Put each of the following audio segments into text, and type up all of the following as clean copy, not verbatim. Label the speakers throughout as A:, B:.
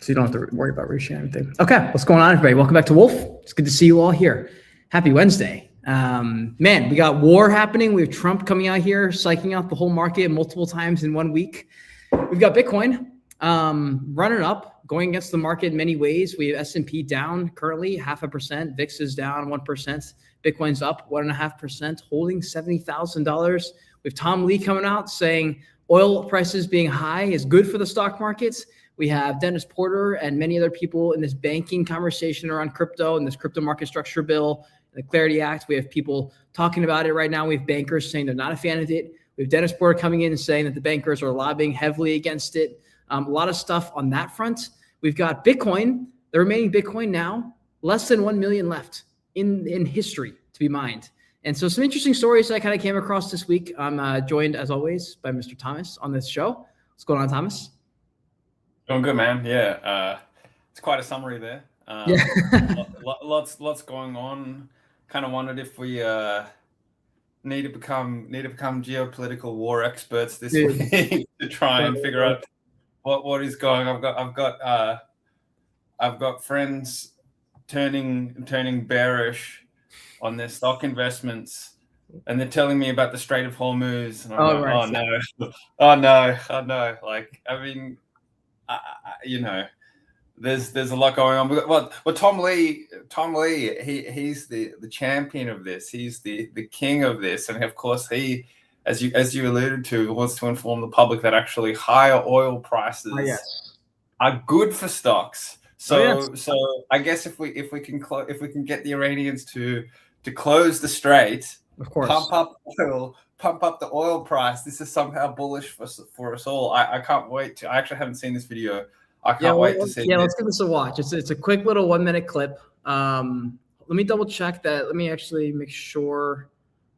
A: so you don't have to worry about resharing anything. Okay, what's going on, everybody? Welcome back to Wolf. It's good to see you all here. Happy Wednesday. Man, we got war happening. We have Trump coming out here, psyching out the whole market multiple times in 1 week. We've got Bitcoin running up, going against the market in many ways. We have S&P down currently 0.5%. VIX is down 1%. Bitcoin's up 1.5%, holding $70,000. We have Tom Lee coming out saying oil prices being high is good for the stock markets. We have Dennis Porter and many other people in this banking conversation around crypto and this crypto market structure bill, the Clarity Act. We have people talking about it right now. We have bankers saying they're not a fan of it. We have Dennis Porter coming in and saying that the bankers are lobbying heavily against it. A lot of stuff on that front. We've got Bitcoin, the remaining Bitcoin now, less than 1 million left in history to be mined. And so some interesting stories I kind of came across this week. I'm joined, as always, by Mr. Thomas on this show. What's going on, Thomas?
B: Doing good, man. Yeah, it's quite a summary there. Lots going on. Kind of wondered if we need to become geopolitical war experts this week to try and figure out what is going. I've got friends turning bearish on their stock investments, and they're telling me about the Strait of Hormuz, and I'm oh no. Like, I mean, there's a lot going on. Well, Tom Lee, he's the champion of this. He's the king of this, and of course he, as you alluded to, wants to inform the public that actually higher oil prices are good for stocks. So I guess if we can get the Iranians to close the strait,
A: of course,
B: pump up oil, pump up the oil price, this is somehow bullish for us all. I can't wait to. I actually haven't seen this video. I can't wait to see.
A: Yeah, let's give this a watch. It's a quick little 1 minute clip. Let me double check that. Let me actually make sure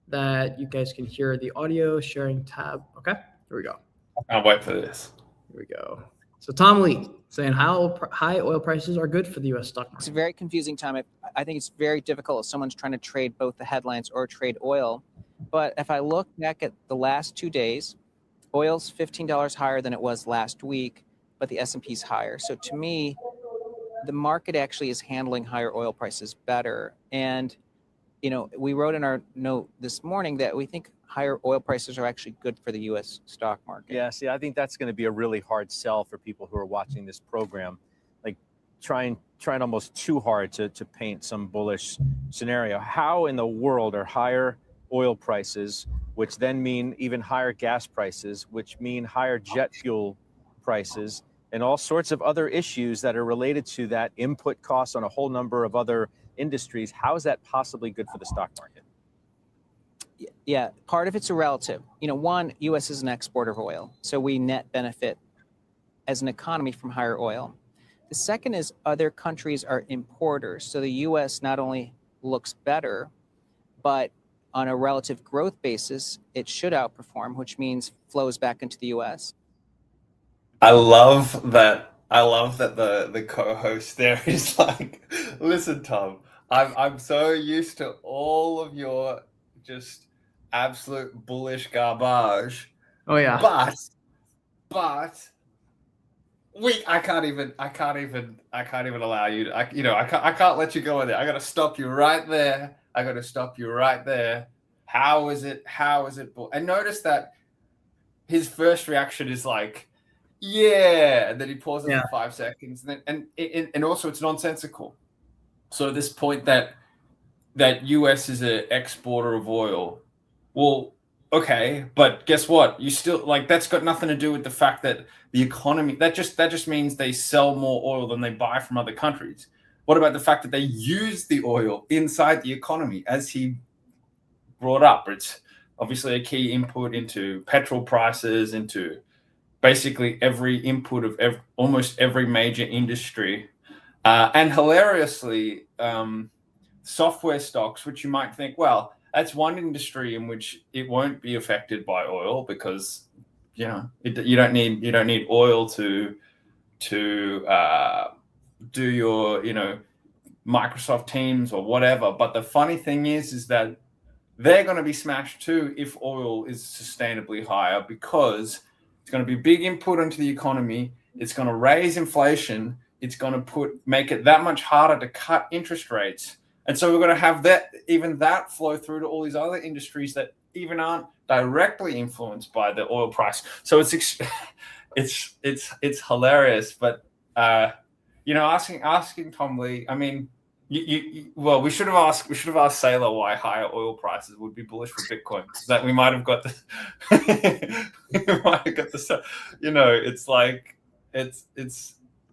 A: that you guys can hear the audio sharing tab. Okay, here we go.
B: I can't wait for this.
A: Here we go. So Tom Lee saying high oil prices are good for the U.S. stock market.
C: It's a very confusing time. I think it's very difficult if someone's trying to trade both the headlines or trade oil. But if I look back at the last 2 days, oil's $15 higher than it was last week, but the S&P's higher. So to me, the market actually is handling higher oil prices better. And, we wrote in our note this morning that we think higher oil prices are actually good for the U.S. stock market.
D: Yeah, see, I think that's going to be a really hard sell for people who are watching this program, like trying almost too hard to paint some bullish scenario. How in the world are higher oil prices, which then mean even higher gas prices, which mean higher jet fuel prices, and all sorts of other issues that are related to that, input costs on a whole number of other industries? How is that possibly good for the stock market?
C: Yeah, part of it's a relative. One, U.S. is an exporter of oil, so we net benefit as an economy from higher oil. The second is other countries are importers, so the U.S. not only looks better, but on a relative growth basis, it should outperform, which means flows back into the U.S.
B: I love that the co-host there is like, listen, Tom, I'm so used to all of your just absolute bullish garbage.
A: Oh yeah.
B: But I can't even allow you to, I can't let you go in there. I got to stop you right there. How is it? And notice that his first reaction is like, yeah, and then he pauses for 5 seconds, and also it's nonsensical. So this point that US is an exporter of oil, well, okay, but guess what? You still, like, that's got nothing to do with the fact that the economy, that just means they sell more oil than they buy from other countries. What about the fact that they use the oil inside the economy, as he brought up? It's obviously a key input into petrol prices, into basically every input of almost every major industry. And hilariously, software stocks, which you might think, well, that's one industry in which it won't be affected by oil because, you don't need oil to do your, Microsoft Teams or whatever. But the funny thing is that they're going to be smashed too if oil is sustainably higher, because it's going to be a big input into the economy. It's going to raise inflation. it's going to make it that much harder to cut interest rates. And so we're going to have that flow through to all these other industries that even aren't directly influenced by the oil price. So it's hilarious. But asking Tom Lee, I mean, we should have asked Saylor why higher oil prices would be bullish for Bitcoin. That we might have got the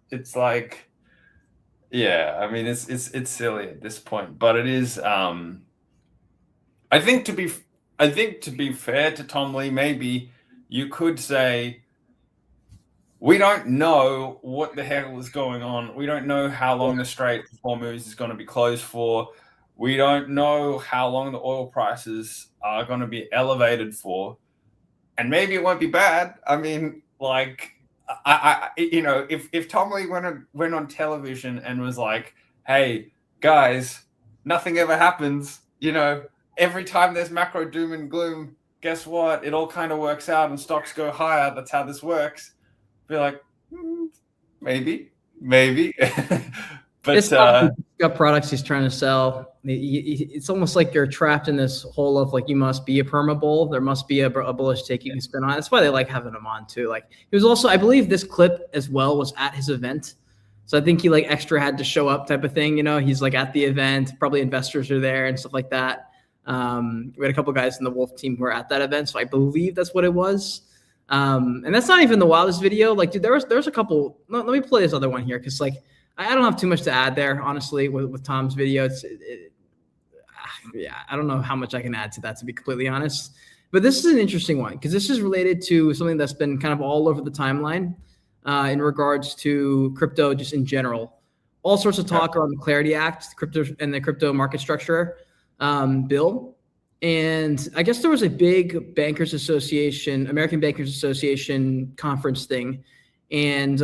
B: it's like, yeah, I mean, it's silly at this point, but it is. I think to be fair to Tom Lee, maybe you could say, we don't know what the hell is going on. We don't know how long the Strait of Hormuz is going to be closed for. We don't know how long the oil prices are going to be elevated for. And maybe it won't be bad. I mean, like, if Tom Lee went on television and was like, hey, guys, nothing ever happens. Every time there's macro doom and gloom, guess what? It all kind of works out and stocks go higher. That's how this works. Be like, maybe. But
A: it's got products he's trying to sell. It's almost like you're trapped in this hole of like, you must be a perma bull. There must be a bullish take you can spin on. That's why they like having him on too. Like, he was also, I believe this clip as well was at his event. So I think he like extra had to show up type of thing. He's like at the event, probably investors are there and stuff like that. We had a couple guys in the Wolf team who were at that event. So I believe that's what it was. And that's not even the wildest video. Like, dude, there's a couple. Let me play this other one here, because like I don't have too much to add there, honestly, with Tom's video. I don't know how much I can add to that, to be completely honest. But this is an interesting one, because this is related to something that's been kind of all over the timeline in regards to crypto, just in general. All sorts of talk around the Clarity Act, crypto and the crypto market structure bill. And I guess there was a big American Bankers Association conference thing. And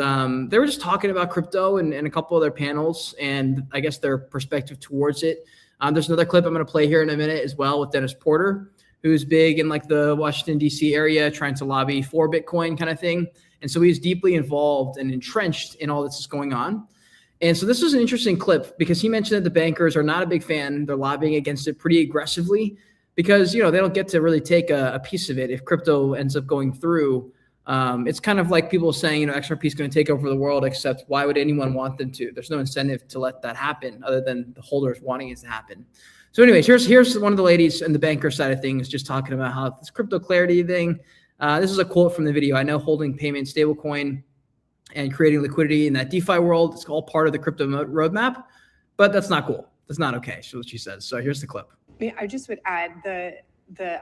A: they were just talking about crypto and a couple of their panels, and I guess their perspective towards it. There's another clip I'm going to play here in a minute as well with Dennis Porter, who's big in like the Washington, D.C. area, trying to lobby for Bitcoin kind of thing. And so he's deeply involved and entrenched in all this is going on. And so this was an interesting clip, because he mentioned that the bankers are not a big fan. They're lobbying against it pretty aggressively, because, they don't get to really take a piece of it if crypto ends up going through. It's kind of like people saying, XRP is going to take over the world, except why would anyone want them to? There's no incentive to let that happen other than the holders wanting it to happen. So anyways, here's one of the ladies in the banker side of things just talking about how this crypto clarity thing. This is a quote from the video. I know holding payment stablecoin and creating liquidity in that DeFi world, it's all part of the crypto roadmap, but that's not cool. That's not okay. So what she says. So here's the clip.
E: I just would add the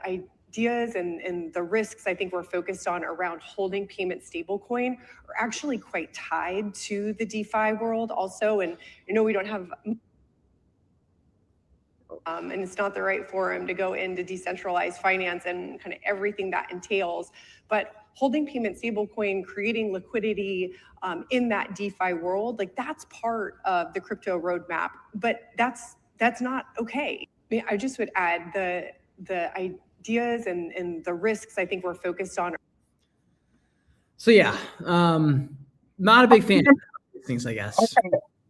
E: ideas and the risks I think we're focused on around holding payment stablecoin are actually quite tied to the DeFi world also. And we don't have, and it's not the right forum to go into decentralized finance and kind of everything that entails. But holding payment stablecoin, creating liquidity in that DeFi world, like that's part of the crypto roadmap. But that's not okay. I just would add the ideas and the risks I think we're focused on.
A: So yeah, not a big fan of these things, I guess.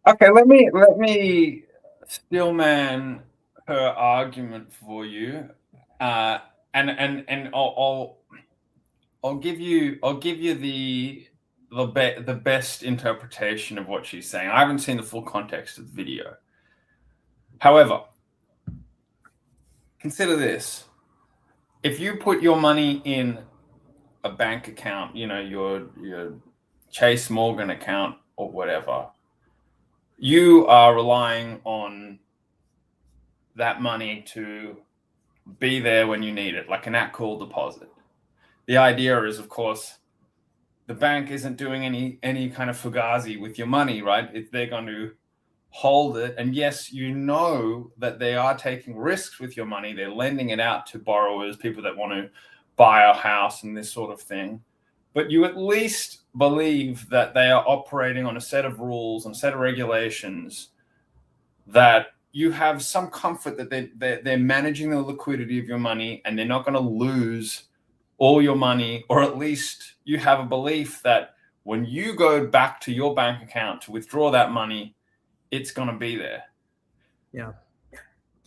B: Okay. Let me steelman her argument for you, and I'll give you the best interpretation of what she's saying. I haven't seen the full context of the video. However, consider this. If you put your money in a bank account, your Chase Morgan account or whatever, you are relying on that money to be there when you need it, like an at-call deposit. The idea is, of course, the bank isn't doing any kind of fugazi with your money, right? If they're going to hold it, and yes, that they are taking risks with your money. They're lending it out to borrowers, people that want to buy a house and this sort of thing. But you at least believe that they are operating on a set of rules and a set of regulations, that you have some comfort that they're managing the liquidity of your money and they're not going to lose all your money, or at least you have a belief that when you go back to your bank account to withdraw that money, it's going to be there.
A: Yeah.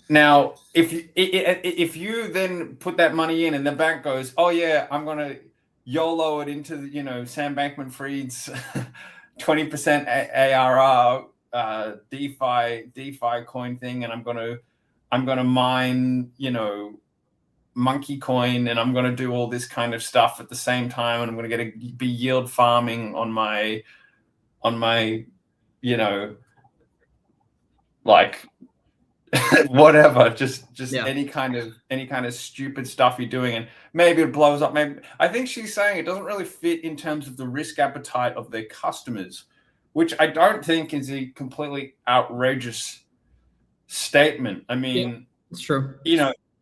B: Now, if you then put that money in and the bank goes, oh yeah, I'm going to YOLO it into, Sam Bankman-Fried's 20% ARR DeFi coin thing, and I'm going to mine, Monkey Coin, and I'm going to do all this kind of stuff at the same time, and I'm going to be yield farming on my like whatever, just any kind of stupid stuff you're doing, and maybe it blows up. Maybe I think she's saying it doesn't really fit in terms of the risk appetite of their customers, which I don't think is a completely outrageous statement. I mean,
A: it's true.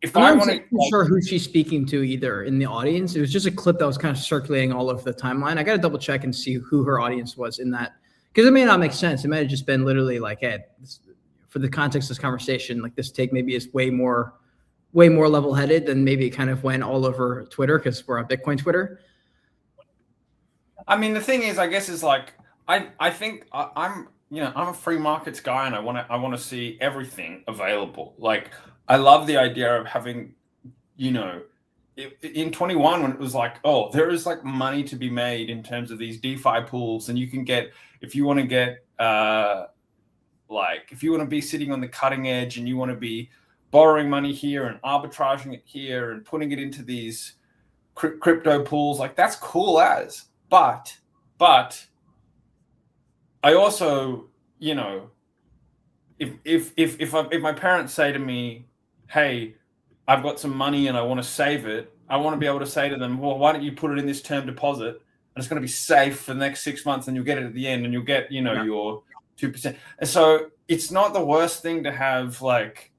B: If I want to,
A: I'm not sure who she's speaking to either in the audience. It was just a clip that was kind of circulating all over the timeline. I got to double check and see who her audience was in that, because it may not make sense. It might have just been literally like, hey, for the context of this conversation, like this take maybe is way more level-headed than maybe it kind of went all over Twitter, because we're on Bitcoin Twitter.
B: I mean, the thing is, I guess, is like I think I'm a free markets guy, and I want to see everything available. Like, I love the idea of having, in 21 when it was like, oh, there is like money to be made in terms of these DeFi pools, and you can get, if you want to get if you want to be sitting on the cutting edge and you want to be borrowing money here and arbitraging it here and putting it into these crypto pools, like that's cool as. But I also, if my parents say to me, hey, I've got some money and I want to save it, I want to be able to say to them, well, why don't you put it in this term deposit, and it's going to be safe for the next 6 months, and you'll get it at the end, and you'll get, your 2%. And so it's not the worst thing to have like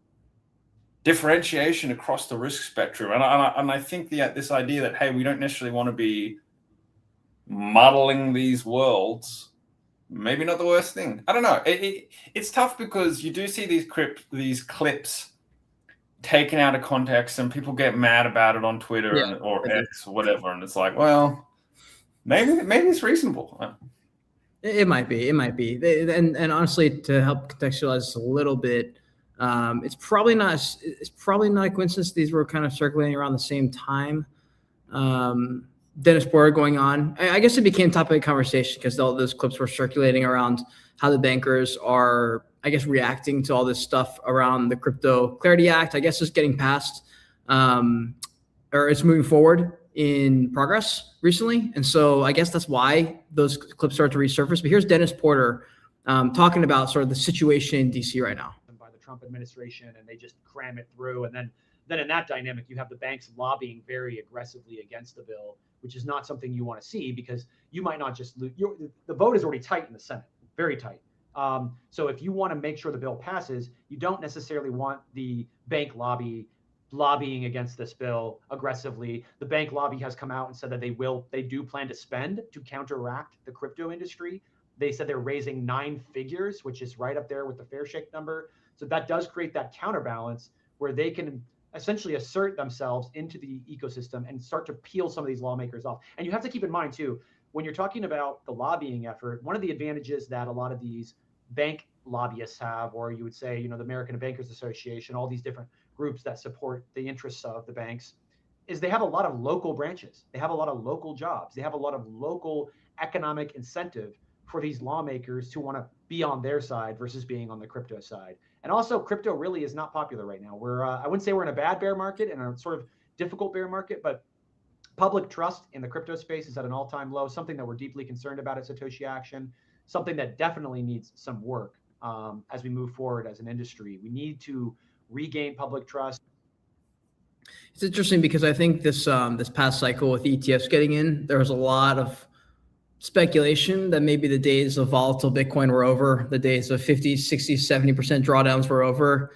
B: differentiation across the risk spectrum. And I think this idea that, hey, we don't necessarily want to be muddling these worlds, maybe not the worst thing. I don't know. It's tough because you do see these clips taken out of context, and people get mad about it on Twitter or X or whatever. And it's like, well, maybe it's reasonable.
A: It might be. And honestly, to help contextualize this a little bit, it's probably not a coincidence these were kind of circulating around the same time. Dennis Porter going on. I guess it became topic of conversation because all those clips were circulating around how the bankers are, I guess, reacting to all this stuff around the Crypto Clarity Act. I guess it's getting passed, or it's moving forward in progress recently. And so I guess that's why those clips start to resurface. But here's Dennis Porter talking about sort of the situation in DC right now.
F: By the Trump administration, and they just cram it through. And then in that dynamic, you have the banks lobbying very aggressively against the bill, which is not something you want to see, because you might not just lose. The vote is already tight in the Senate, very tight. So if you want to make sure the bill passes, you don't necessarily want the bank lobbying against this bill aggressively. The bank lobby has come out and said that they do plan to spend to counteract the crypto industry. They said they're raising 9 figures, which is right up there with the Fairshake number. So that does create that counterbalance where they can essentially assert themselves into the ecosystem and start to peel some of these lawmakers off. And you have to keep in mind too, when you're talking about the lobbying effort, one of the advantages that a lot of these bank lobbyists have, or you would say, the American Bankers Association, all these different groups that support the interests of the banks, is they have a lot of local branches. They have a lot of local jobs. They have a lot of local economic incentive for these lawmakers to want to be on their side versus being on the crypto side. And also, crypto really is not popular right now. I wouldn't say we're in a bad bear market and a sort of difficult bear market, but public trust in the crypto space is at an all-time low, something that we're deeply concerned about at Satoshi Action, something that definitely needs some work as we move forward as an industry. We need to regain public trust.
A: It's interesting because I think this past cycle with ETFs getting in, there was a lot of speculation that maybe the days of volatile Bitcoin were over, the days of 50, 60, 70% drawdowns were over.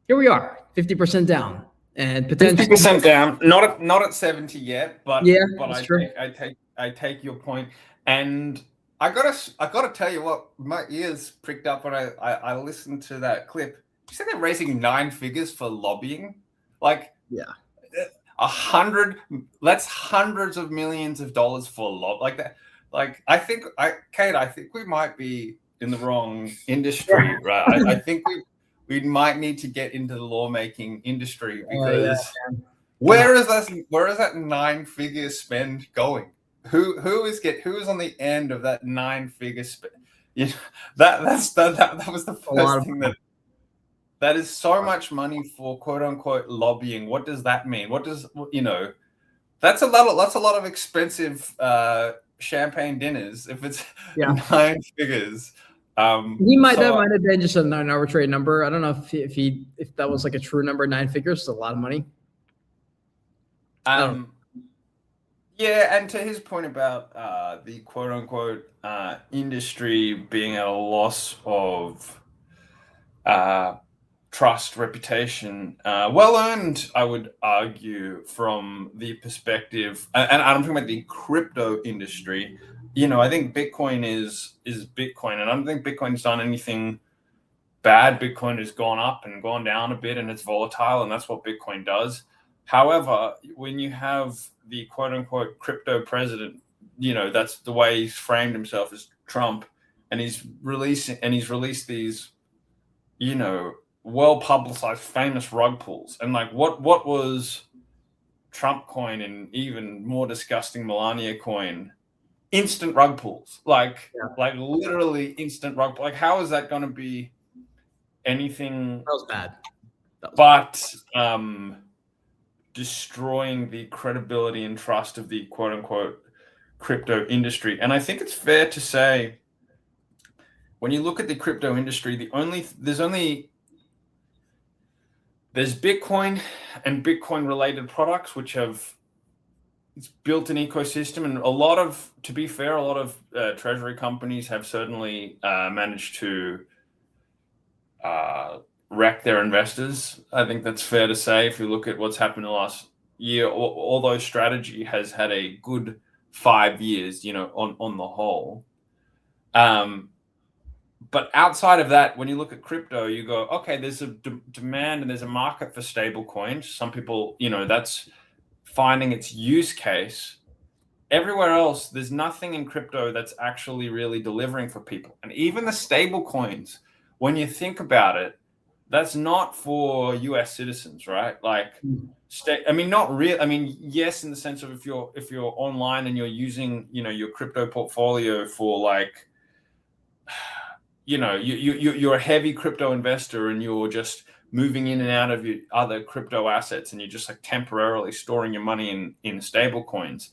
A: Here we are, 50% down, and potentially
B: 50% down. Not at 70 yet, but I take your point, and I gotta tell you what, my ears pricked up when I listened to that clip. You said they're raising 9 figures for lobbying, that's hundreds of millions of dollars for like that. Like, Kate, I think we might be in the wrong industry, right? I think we might need to get into the lawmaking industry because where is that 9-figure spend going? Who is on the end of that 9-figure spend? You know, that was the first thing that is so much money for quote unquote lobbying. What does that mean? What does, you know, that's a lot of expensive champagne dinners if it's 9 figures.
A: That might have been just an arbitrary number. I don't know if that was like a true number. 9 figures is a lot of money.
B: Yeah, and to his point about the quote unquote industry being at a loss of trust, reputation, well earned, I would argue, from the perspective, and I'm talking about the crypto industry. You know, I think Bitcoin is Bitcoin, and I don't think Bitcoin's done anything bad. Bitcoin has gone up and gone down a bit, and it's volatile, and that's what Bitcoin does. However, when you have the quote unquote crypto president, you know, that's the way he's framed himself as Trump, and he's released these, you know, well publicized famous rug pulls. And like what was Trump coin and even more disgusting Melania coin? Instant rug pulls. Like literally instant rug pull. Like, how is that going to be anything?
A: That was bad.
B: But destroying the credibility and trust of the quote unquote crypto industry. And I think it's fair to say, when you look at the crypto industry, there's Bitcoin and Bitcoin related products, which it's built an ecosystem, and to be fair, a lot of treasury companies have certainly managed to wreck their investors. I think that's fair to say. If you look at what's happened in the last year, although strategy has had a good 5 years, you know, on the whole. But outside of that, when you look at crypto, you go, okay, there's a demand and there's a market for stable coins. Some people, you know, that's finding its use case. Everywhere else, there's nothing in crypto that's actually really delivering for people. And even the stable coins, when you think about it, that's not for US citizens, right? Like, I mean, not real. I mean, yes, in the sense of if you're online and you're using, you know, your crypto portfolio for like, you know, you're a heavy crypto investor and you're just moving in and out of your other crypto assets and you're just like temporarily storing your money in stable coins.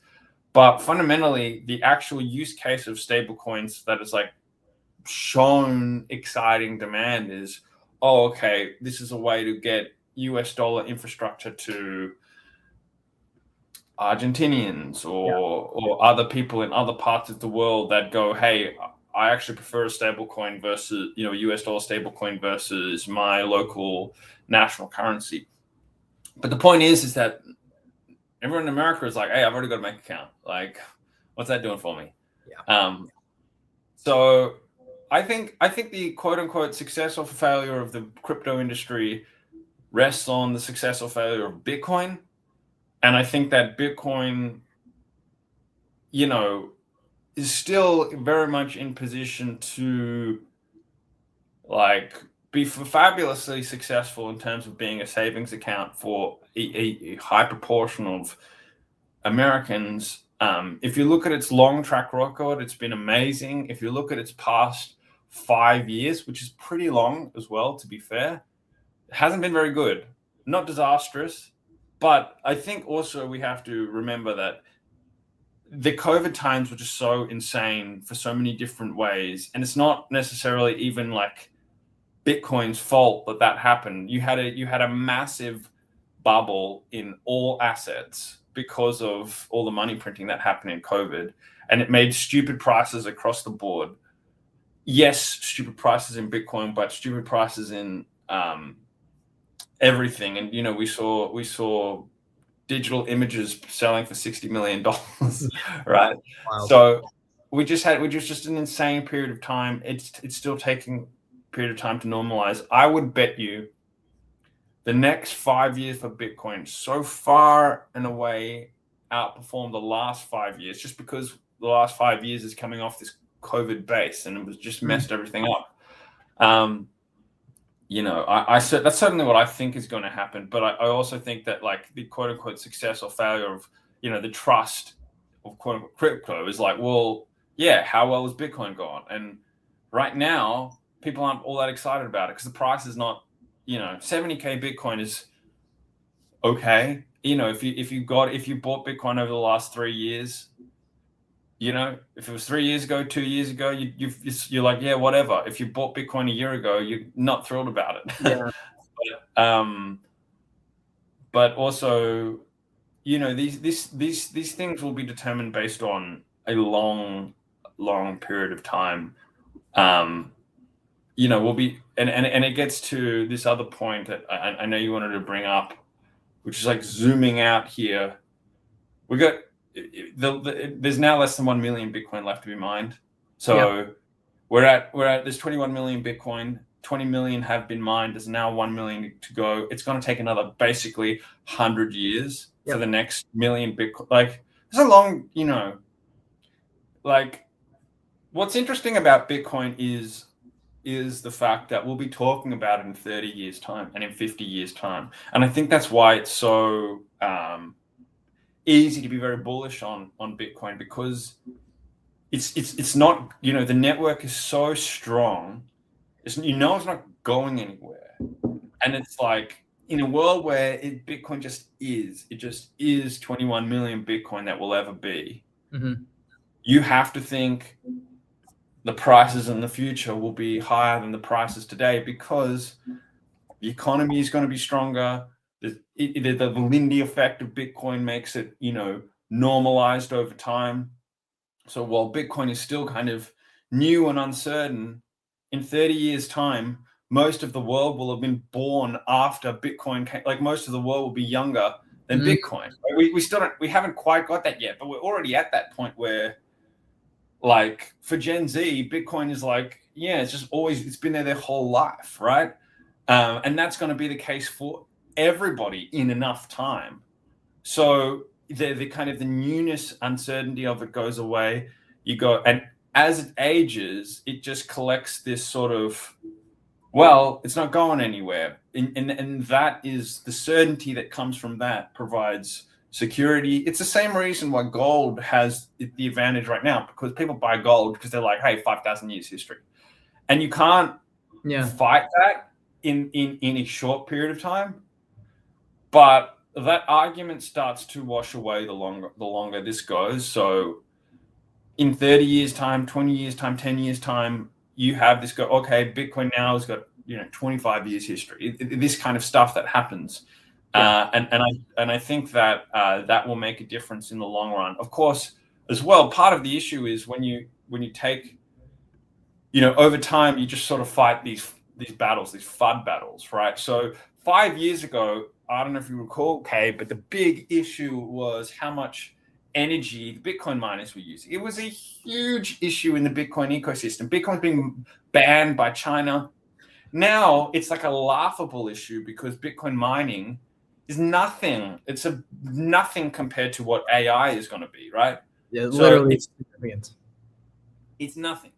B: But fundamentally, the actual use case of stable coins that is like shown exciting demand is, oh, okay, this is a way to get US dollar infrastructure to Argentinians or other people in other parts of the world that go, hey, I actually prefer a stable coin versus, you know, US dollar stable coin versus my local national currency. But the point is that everyone in America is like, hey, I've already got a bank account. Like, what's that doing for me? Yeah. So I think the quote unquote success or failure of the crypto industry rests on the success or failure of Bitcoin. And I think that Bitcoin, you know, is still very much in position to like be fabulously successful in terms of being a savings account for a high proportion of Americans. If you look at its long track record, it's been amazing. If you look at its past 5 years, which is pretty long as well, to be fair, it hasn't been very good. Not disastrous, but I think also we have to remember that the COVID times were just so insane for so many different ways. And it's not necessarily even like Bitcoin's fault that happened. You had a massive bubble in all assets because of all the money printing that happened in COVID. And it made stupid prices across the board. Yes, stupid prices in Bitcoin, but stupid prices in everything. And, you know, we saw digital images selling for $60 million, right? Wow. So we just an insane period of time. It's still taking a period of time to normalize. I would bet you the next 5 years for Bitcoin so far and away outperformed the last 5 years, just because the last 5 years is coming off this COVID base, and it was just messed everything up. You know, that's certainly what I think is going to happen. But I also think that like the quote unquote success or failure of, you know, the trust of quote unquote crypto is like, well, yeah, how well has Bitcoin gone? And right now, people aren't all that excited about it because the price is not, you know, 70K Bitcoin is okay. You know, if you bought Bitcoin over the last 3 years, you know, if it was 3 years ago, 2 years ago, you're like, yeah, whatever. If you bought Bitcoin a year ago, you're not thrilled about it.
A: Yeah.
B: But also, you know, these things will be determined based on a long period of time. You know, we'll be, and it gets to this other point that I know you wanted to bring up, which is like zooming out here. We got there's now less than 1 million Bitcoin left to be mined. So we're at there's 21 million Bitcoin, 20 million have been mined. There's now 1 million to go. It's going to take another basically 100 years for the next million Bitcoin. Like, it's a long, you know, like what's interesting about Bitcoin is the fact that we'll be talking about it in 30 years time and in 50 years time. And I think that's why it's so easy to be very bullish on Bitcoin, because it's not, you know, the network is so strong. It's not going anywhere. And it's like, in a world where Bitcoin just is 21 million Bitcoin that will ever be, you have to think the prices in the future will be higher than the prices today because the economy is going to be stronger. The Lindy effect of Bitcoin makes it, you know, normalized over time. So while Bitcoin is still kind of new and uncertain, in 30 years time, most of the world will have been born after Bitcoin came. Like, most of the world will be younger than Bitcoin. We haven't quite got that yet, but we're already at that point where, like, for Gen Z, Bitcoin is like, yeah, it's been there their whole life, right? And that's going to be the case for everybody in enough time. So the kind of the newness, uncertainty of it goes away. And as it ages, it just collects this sort of, well, it's not going anywhere. And that is the certainty that comes from that provides security. It's the same reason why gold has the advantage right now, because people buy gold because they're like, hey, 5,000 years history. And you can't fight that in a short period of time. But that argument starts to wash away the longer this goes. So in 30 years time, 20 years time, 10 years time, you have this go, okay, Bitcoin now has got, you know, 25 years history, this kind of stuff that happens. And I think that that will make a difference in the long run. Of course, as well, part of the issue is when you take, you know, over time, you just sort of fight these battles, these FUD battles, right? So 5 years ago, I don't know if you recall, Kay, but the big issue was how much energy the Bitcoin miners were using. It was a huge issue in the Bitcoin ecosystem. Bitcoin's being banned by China. Now it's like a laughable issue because Bitcoin mining is nothing. It's nothing compared to what AI is going to be, right?
A: Yeah, literally,
B: it's nothing.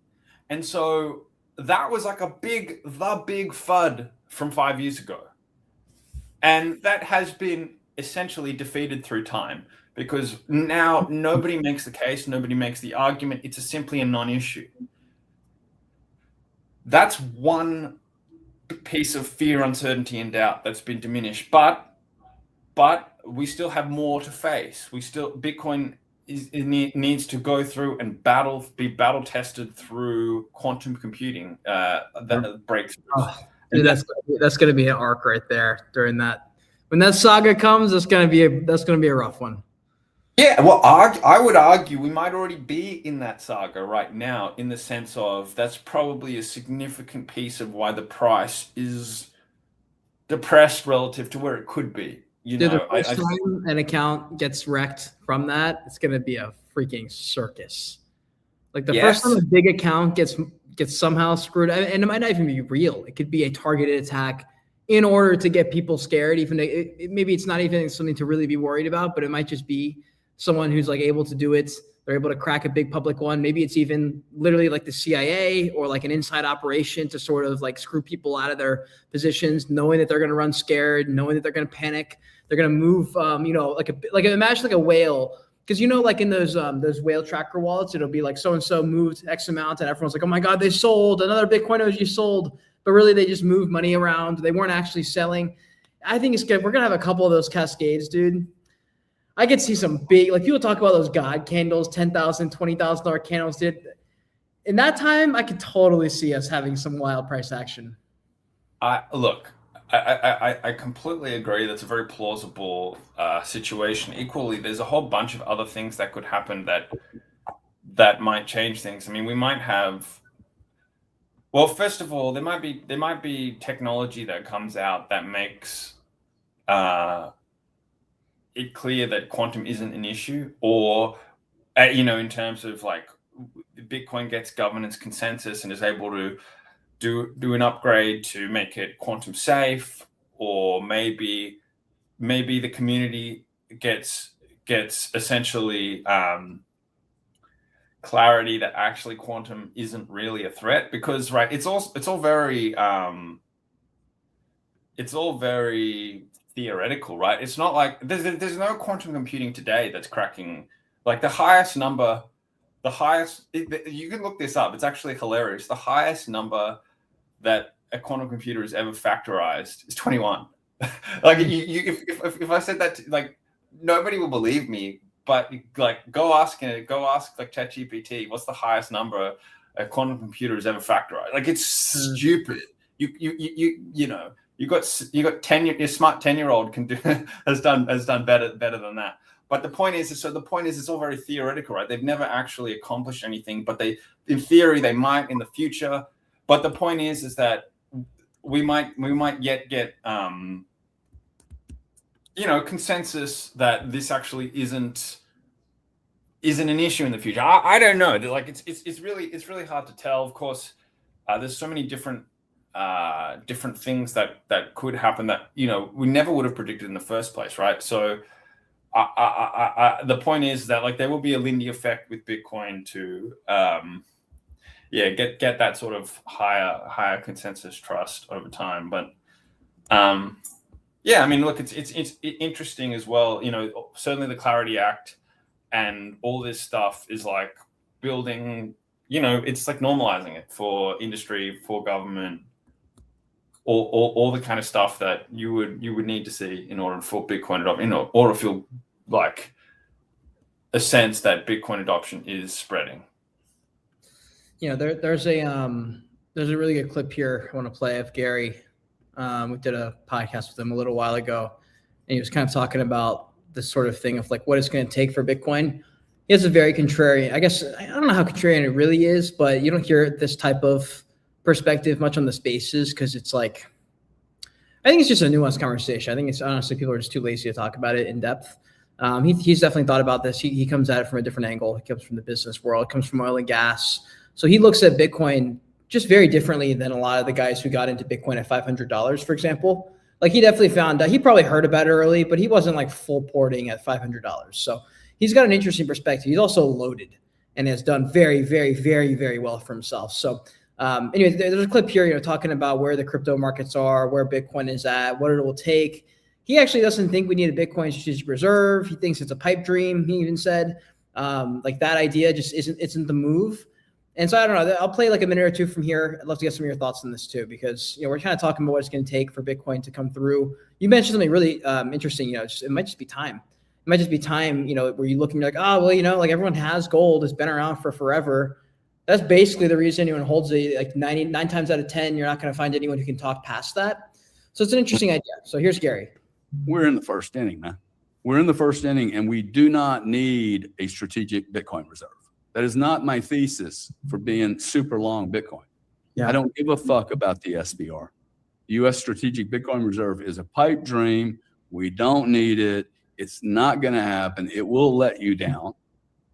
B: And so that was like the big FUD from 5 years ago. And that has been essentially defeated through time, because now nobody makes the case, nobody makes the argument. It's simply a non-issue. That's one piece of fear, uncertainty, and doubt that's been diminished. But we still have more to face. Bitcoin needs to go through and be battle tested through quantum computing breakthroughs.
A: Oh, dude, that's going to be an arc right there during that. When that saga comes, that's going to be a rough one.
B: Yeah, well, I would argue we might already be in that saga right now, in the sense of that's probably a significant piece of why the price is depressed relative to where it could be. You know,
A: the first time an account gets wrecked from that, it's going to be a freaking circus. Like the first time a big account gets somehow screwed, and it might not even be real. It could be a targeted attack in order to get people scared. Even maybe it's not even something to really be worried about, but it might just be someone who's like able to do it They're able to crack a big public one. Maybe it's even literally like the CIA or like an inside operation to sort of like screw people out of their positions, knowing that they're going to run scared, knowing that they're going to panic. They're going to move, like imagine like a whale. Because, like in those whale tracker wallets, it'll be like so-and-so moved X amount and everyone's like, oh my God, they sold. Another Bitcoin OG sold. But really they just moved money around. They weren't actually selling. I think it's good. We're going to have a couple of those cascades, dude. I could see some big, like people talk about those God candles, $10,000, $20,000 candles, dude. In that time, I could totally see us having some wild price action.
B: Look, I completely agree. That's a very plausible situation. Equally, there's a whole bunch of other things that could happen that might change things. I mean, we might have. Well, first of all, there might be technology that comes out that makes it clear that quantum isn't an issue, or in terms of like Bitcoin gets governance consensus and is able to do an upgrade to make it quantum safe, or maybe the community gets essentially clarity that actually quantum isn't really a threat, because right, it's all very theoretical, right? It's not like there's no quantum computing today that's cracking like the highest number. You can look this up. It's actually hilarious. The highest number that a quantum computer has ever factorized is 21. Like if I said that like nobody will believe me, but like go ask like ChatGPT, what's the highest number a quantum computer has ever factorized? Like it's stupid. You got 10, your smart 10-year-old has done better than that. But the point is it's all very theoretical, right? They've never actually accomplished anything, but in theory they might in the future. But the point is that we might yet get consensus that this actually isn't an issue in the future. I don't know. Like it's really hard to tell. Of course, there's so many different things that could happen that we never would have predicted in the first place, right? So the point is that like there will be a Lindy effect with Bitcoin to get that sort of higher consensus trust over time. But I mean, look, it's interesting as well. Certainly the Clarity Act and all this stuff is like building. It's like normalizing it for industry, for government. All the kind of stuff that you would need to see in order for Bitcoin adoption, or to feel like a sense that Bitcoin adoption is spreading.
A: There's a really good clip here I want to play of Gary. We did a podcast with him a little while ago, and he was kind of talking about this sort of thing of like what it's going to take for Bitcoin. He has a very contrarian, I guess, I don't know how contrarian it really is, but you don't hear this type of perspective much on the spaces, because it's like, I think it's just a nuanced conversation. I think it's honestly people are just too lazy to talk about it in depth. He's definitely thought about this. He comes at it from a different angle. He comes from the business world, comes from oil and gas. So he looks at Bitcoin just very differently than a lot of the guys who got into Bitcoin at $500, for example. Like he definitely found out, he probably heard about it early, but he wasn't like full porting at $500. So he's got an interesting perspective. He's also loaded and has done very, very, very, very well for himself. So anyway, there's a clip here, talking about where the crypto markets are, where Bitcoin is at, what it will take. He actually doesn't think we need a Bitcoin strategic reserve. He thinks it's a pipe dream. He even said, like that idea just isn't the move. And so I don't know. I'll play like a minute or two from here. I'd love to get some of your thoughts on this too, because we're kind of talking about what it's going to take for Bitcoin to come through. You mentioned something really interesting. It might just be time. It might just be time. Where you look and you're like, oh well, like everyone has gold. It's been around for forever. That's basically the reason anyone holds it. Like 99 times out of 10, you're not going to find anyone who can talk past that. So it's an interesting idea. So here's Gary.
G: We're in the first inning, man. We're in the first inning, and we do not need a strategic Bitcoin reserve. That is not my thesis for being super long Bitcoin. Yeah. I don't give a fuck about the SBR. The U.S. Strategic Bitcoin Reserve is a pipe dream. We don't need it. It's not going to happen. It will let you down.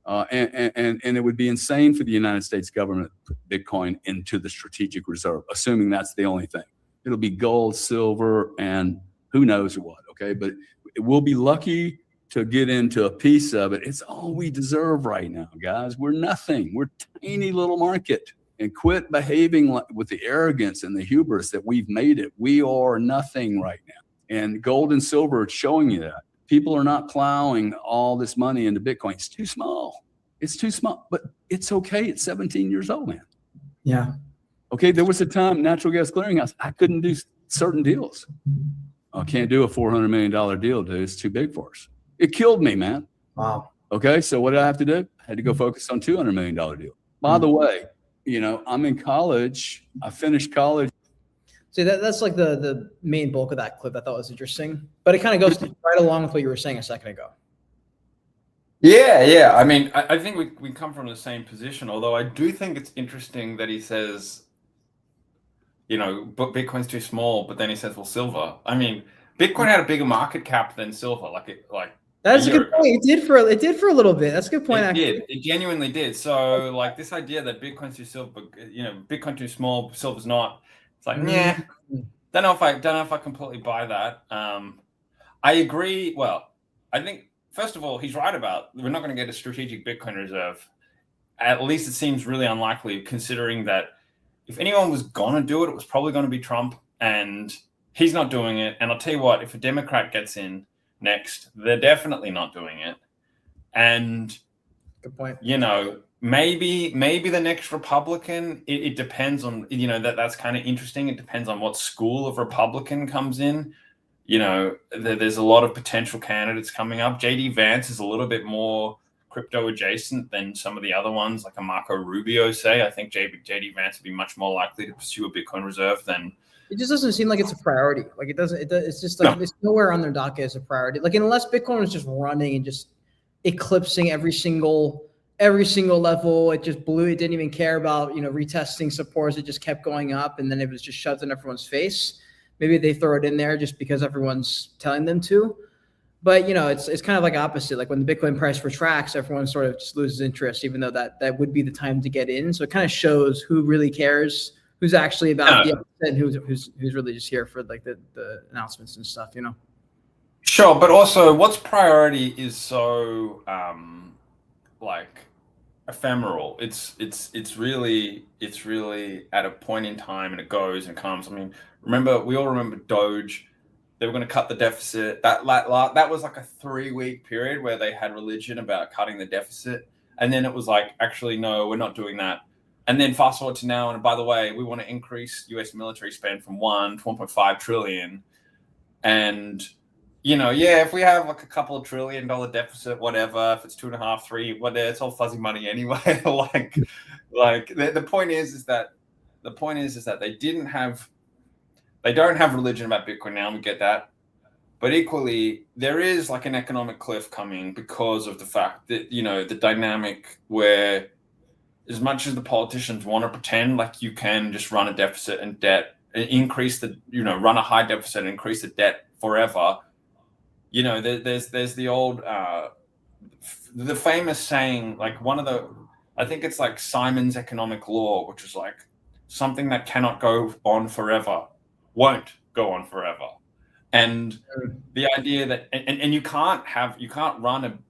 G: And it would be insane for the United States government to put Bitcoin into the strategic reserve, assuming that's the only thing. It'll be gold, silver, and who knows what, okay? But we'll be lucky to get into a piece of it. It's all we deserve right now, guys. We're nothing. We're a tiny little market. And quit behaving with the arrogance and the hubris that we've made it. We are nothing right now. And gold and silver are showing you that. People are not plowing all this money into Bitcoin. It's too small. It's too small, but it's okay. It's 17 years old, man.
A: Yeah.
G: Okay, there was a time, Natural Gas Clearinghouse, I couldn't do certain deals. I can't do a $400 million deal, dude. It's too big for us. It killed me, man.
A: Wow.
G: Okay, so what did I have to do? I had to go focus on $200 million deal. By the way, you know, I'm in college. I finished college.
A: See, that's like the main bulk of that clip I thought was interesting. But it kind of goes right along with what you were saying a second ago.
B: Yeah. I mean, I think we come from the same position, although I do think it's interesting that he says, you know, but Bitcoin's too small, but then he says, well, silver. I mean, Bitcoin had a bigger market cap than silver,
A: That's a good point. It did for a little bit. That's a good point.
B: It genuinely did. So like this idea that Bitcoin's too silver, you know, Bitcoin too small, silver's not. It's like, yeah. Don't know if I completely buy that. I agree. Well, I think first of all, he's right about we're not going to get a strategic Bitcoin reserve. At least it seems really unlikely, considering that if anyone was going to do it, it was probably going to be Trump, and he's not doing it. And I'll tell you what, if a Democrat gets in next, they're definitely not doing it. And
A: good point.
B: You know, maybe the next Republican, it depends on, you know, that's kind of interesting. It depends on what school of Republican comes in. You know, there's a lot of potential candidates coming up. JD Vance is a little bit more crypto adjacent than some of the other ones, like a Marco Rubio, say. I think JD Vance would be much more likely to pursue a Bitcoin reserve than.
A: It just doesn't seem like it's a priority. Like it doesn't. It's just like it's nowhere on their docket as a priority. Like unless Bitcoin was just running and just eclipsing every single level, it just blew. It didn't even care about, you know, retesting supports. It just kept going up, and then it was just shoved in everyone's face. Maybe they throw it in there just because everyone's telling them to. But you know, it's kind of like opposite. Like when the Bitcoin price retracts, everyone sort of just loses interest, even though that would be the time to get in. So it kind of shows who really cares. Who's actually about the upset and who's really just here for like the announcements and stuff, you know?
B: Sure, but also what's priority is so like ephemeral. It's really at a point in time, and it goes and comes. I mean, we all remember Doge. They were going to cut the deficit. That was like a 3-week period where they had religion about cutting the deficit, and then it was like, actually, no, we're not doing that. And then fast forward to now, and by the way, we want to increase U.S. military spend from 1 to 1.5 trillion. And, you know, yeah, if we have like a couple of $1 trillion deficit, whatever, if it's 2.5, 3, whatever, it's all fuzzy money anyway. The point is that they don't have religion about Bitcoin now. We get that. But equally, there is like an economic cliff coming because of the fact that, you know, the dynamic where, as much as the politicians want to pretend like you can just run a deficit and debt and run a high deficit and increase the debt forever, you know, there's the old, the famous saying, like I think it's like Simon's economic law, which is like something that cannot go on forever won't go on forever. And the idea that, and you can't run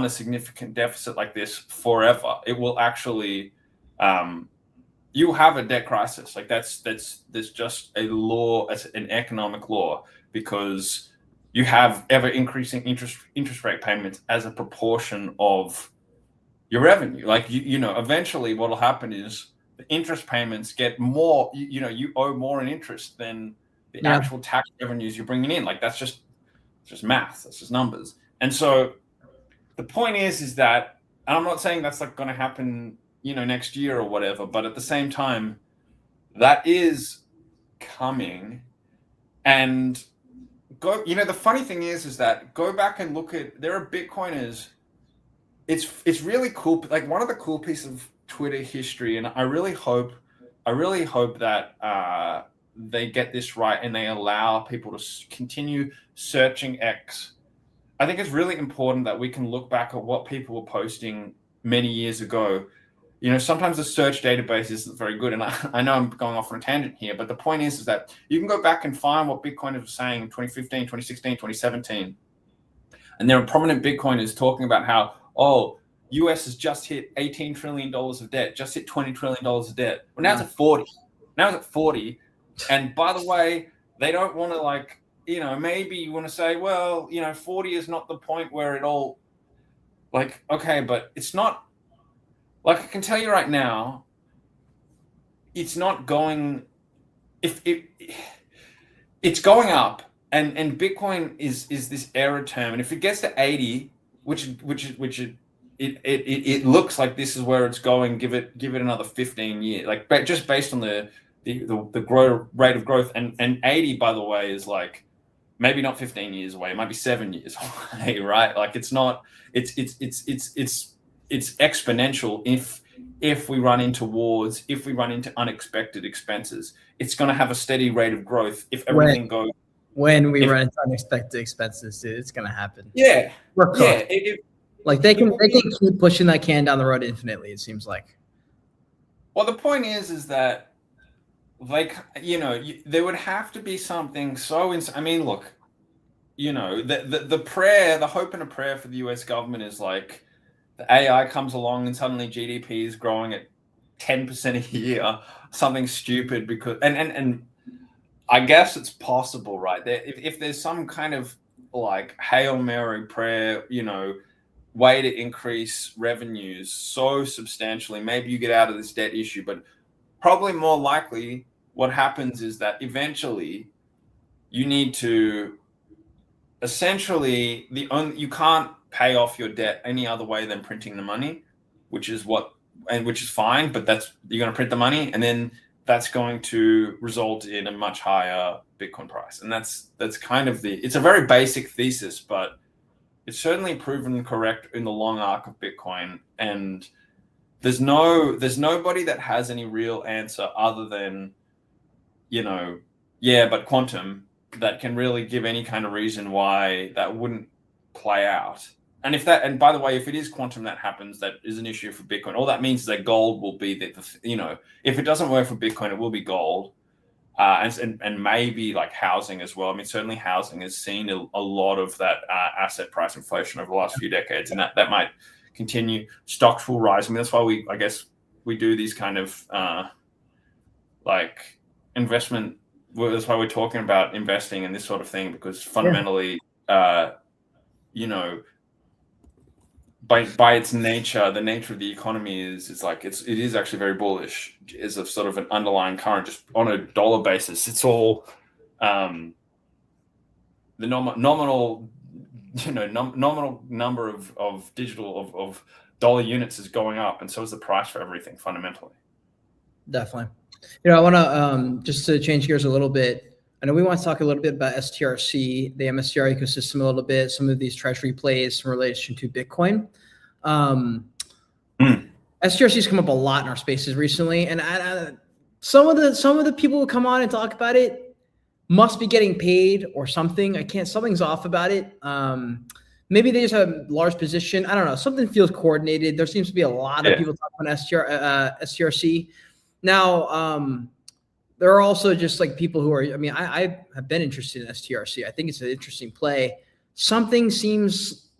B: a significant deficit like this forever. It will actually, you have a debt crisis. Like that's just a law, as an economic law, because you have ever increasing interest rate payments as a proportion of your revenue. Like you know, eventually what will happen is the interest payments get more. You owe more in interest than the actual tax revenues you're bringing in. Like that's just math. That's just numbers. And so the point is that, and I'm not saying that's like going to happen, you know, next year or whatever, but at the same time, that is coming. And the funny thing is that go back and look at, there are Bitcoiners. It's really cool. Like one of the cool pieces of Twitter history, and I really hope that they get this right and they allow people to continue searching X. I think it's really important that we can look back at what people were posting many years ago. You know, sometimes the search database isn't very good. And I know I'm going off on a tangent here, but the point is that you can go back and find what Bitcoiners were saying in 2015, 2016, 2017. And there are prominent Bitcoiners talking about how, oh, US has just hit $18 trillion of debt, just hit $20 trillion of debt. Well, now it's at 40. Now it's at 40. And by the way, they don't want to, like, you know, maybe you want to say, well, you know, 40 is not the point where it all, like, okay, but it's not, like, I can tell you right now, it's not going, it's going up, and Bitcoin is this error term. And if it gets to 80, it looks like this is where it's going, give it another 15 years, like, just based on the growth rate of growth. And 80, by the way, is like maybe not 15 years away, it might be 7 years away, right? Like, it's not, it's exponential. If we run into wars, if we run into unexpected expenses, it's going to have a steady rate of growth if everything goes.
A: When we run into unexpected expenses, dude, it's going to happen.
B: Yeah. Yeah.
A: Like, they can keep pushing that can down the road infinitely, it seems like.
B: Well, the point is that, like, you know, there would have to be something so I mean, look, you know, the hope and a prayer for the US government is like the AI comes along and suddenly GDP is growing at 10% a year, something stupid, because and I guess it's possible, right? If there's some kind of like Hail Mary prayer, you know, way to increase revenues so substantially, maybe you get out of this debt issue. But probably more likely what happens is that eventually you need to essentially you can't pay off your debt any other way than printing the money, which is fine, but you're going to print the money, and then that's going to result in a much higher Bitcoin price. And that's kind of it's a very basic thesis, but it's certainly proven correct in the long arc of Bitcoin. And there's nobody that has any real answer other than, you know, yeah, but quantum, that can really give any kind of reason why that wouldn't play out. And by the way, if it is quantum that happens, that is an issue for Bitcoin. All that means is that gold will be you know, if it doesn't work for Bitcoin, it will be gold. And maybe like housing as well. I mean, certainly housing has seen a lot of that asset price inflation over the last few decades, and that might continue. Stocks will rise. I mean, that's why I guess we do these kind of like investment. That's why we're talking about investing in this sort of thing, because fundamentally, you know, by its nature, the nature of the economy is it is actually very bullish. Is a sort of an underlying current, just on a dollar basis. It's all the nominal, you know, nominal number of digital of dollar units is going up, and so is the price for everything fundamentally.
A: Definitely. You know, I want to just to change gears a little bit. I know we want to talk a little bit about STRC, the MSTR ecosystem a little bit, some of these treasury plays in relation to Bitcoin. STRC's come up a lot in our spaces recently, and some of the people who come on and talk about it must be getting paid or something. Something's off about it. Maybe they just have a large position. I don't know. Something feels coordinated. There seems to be a lot of people talking about STRC. Now, there are also just like people who are, I mean, I have been interested in STRC. I think it's an interesting play. Something seems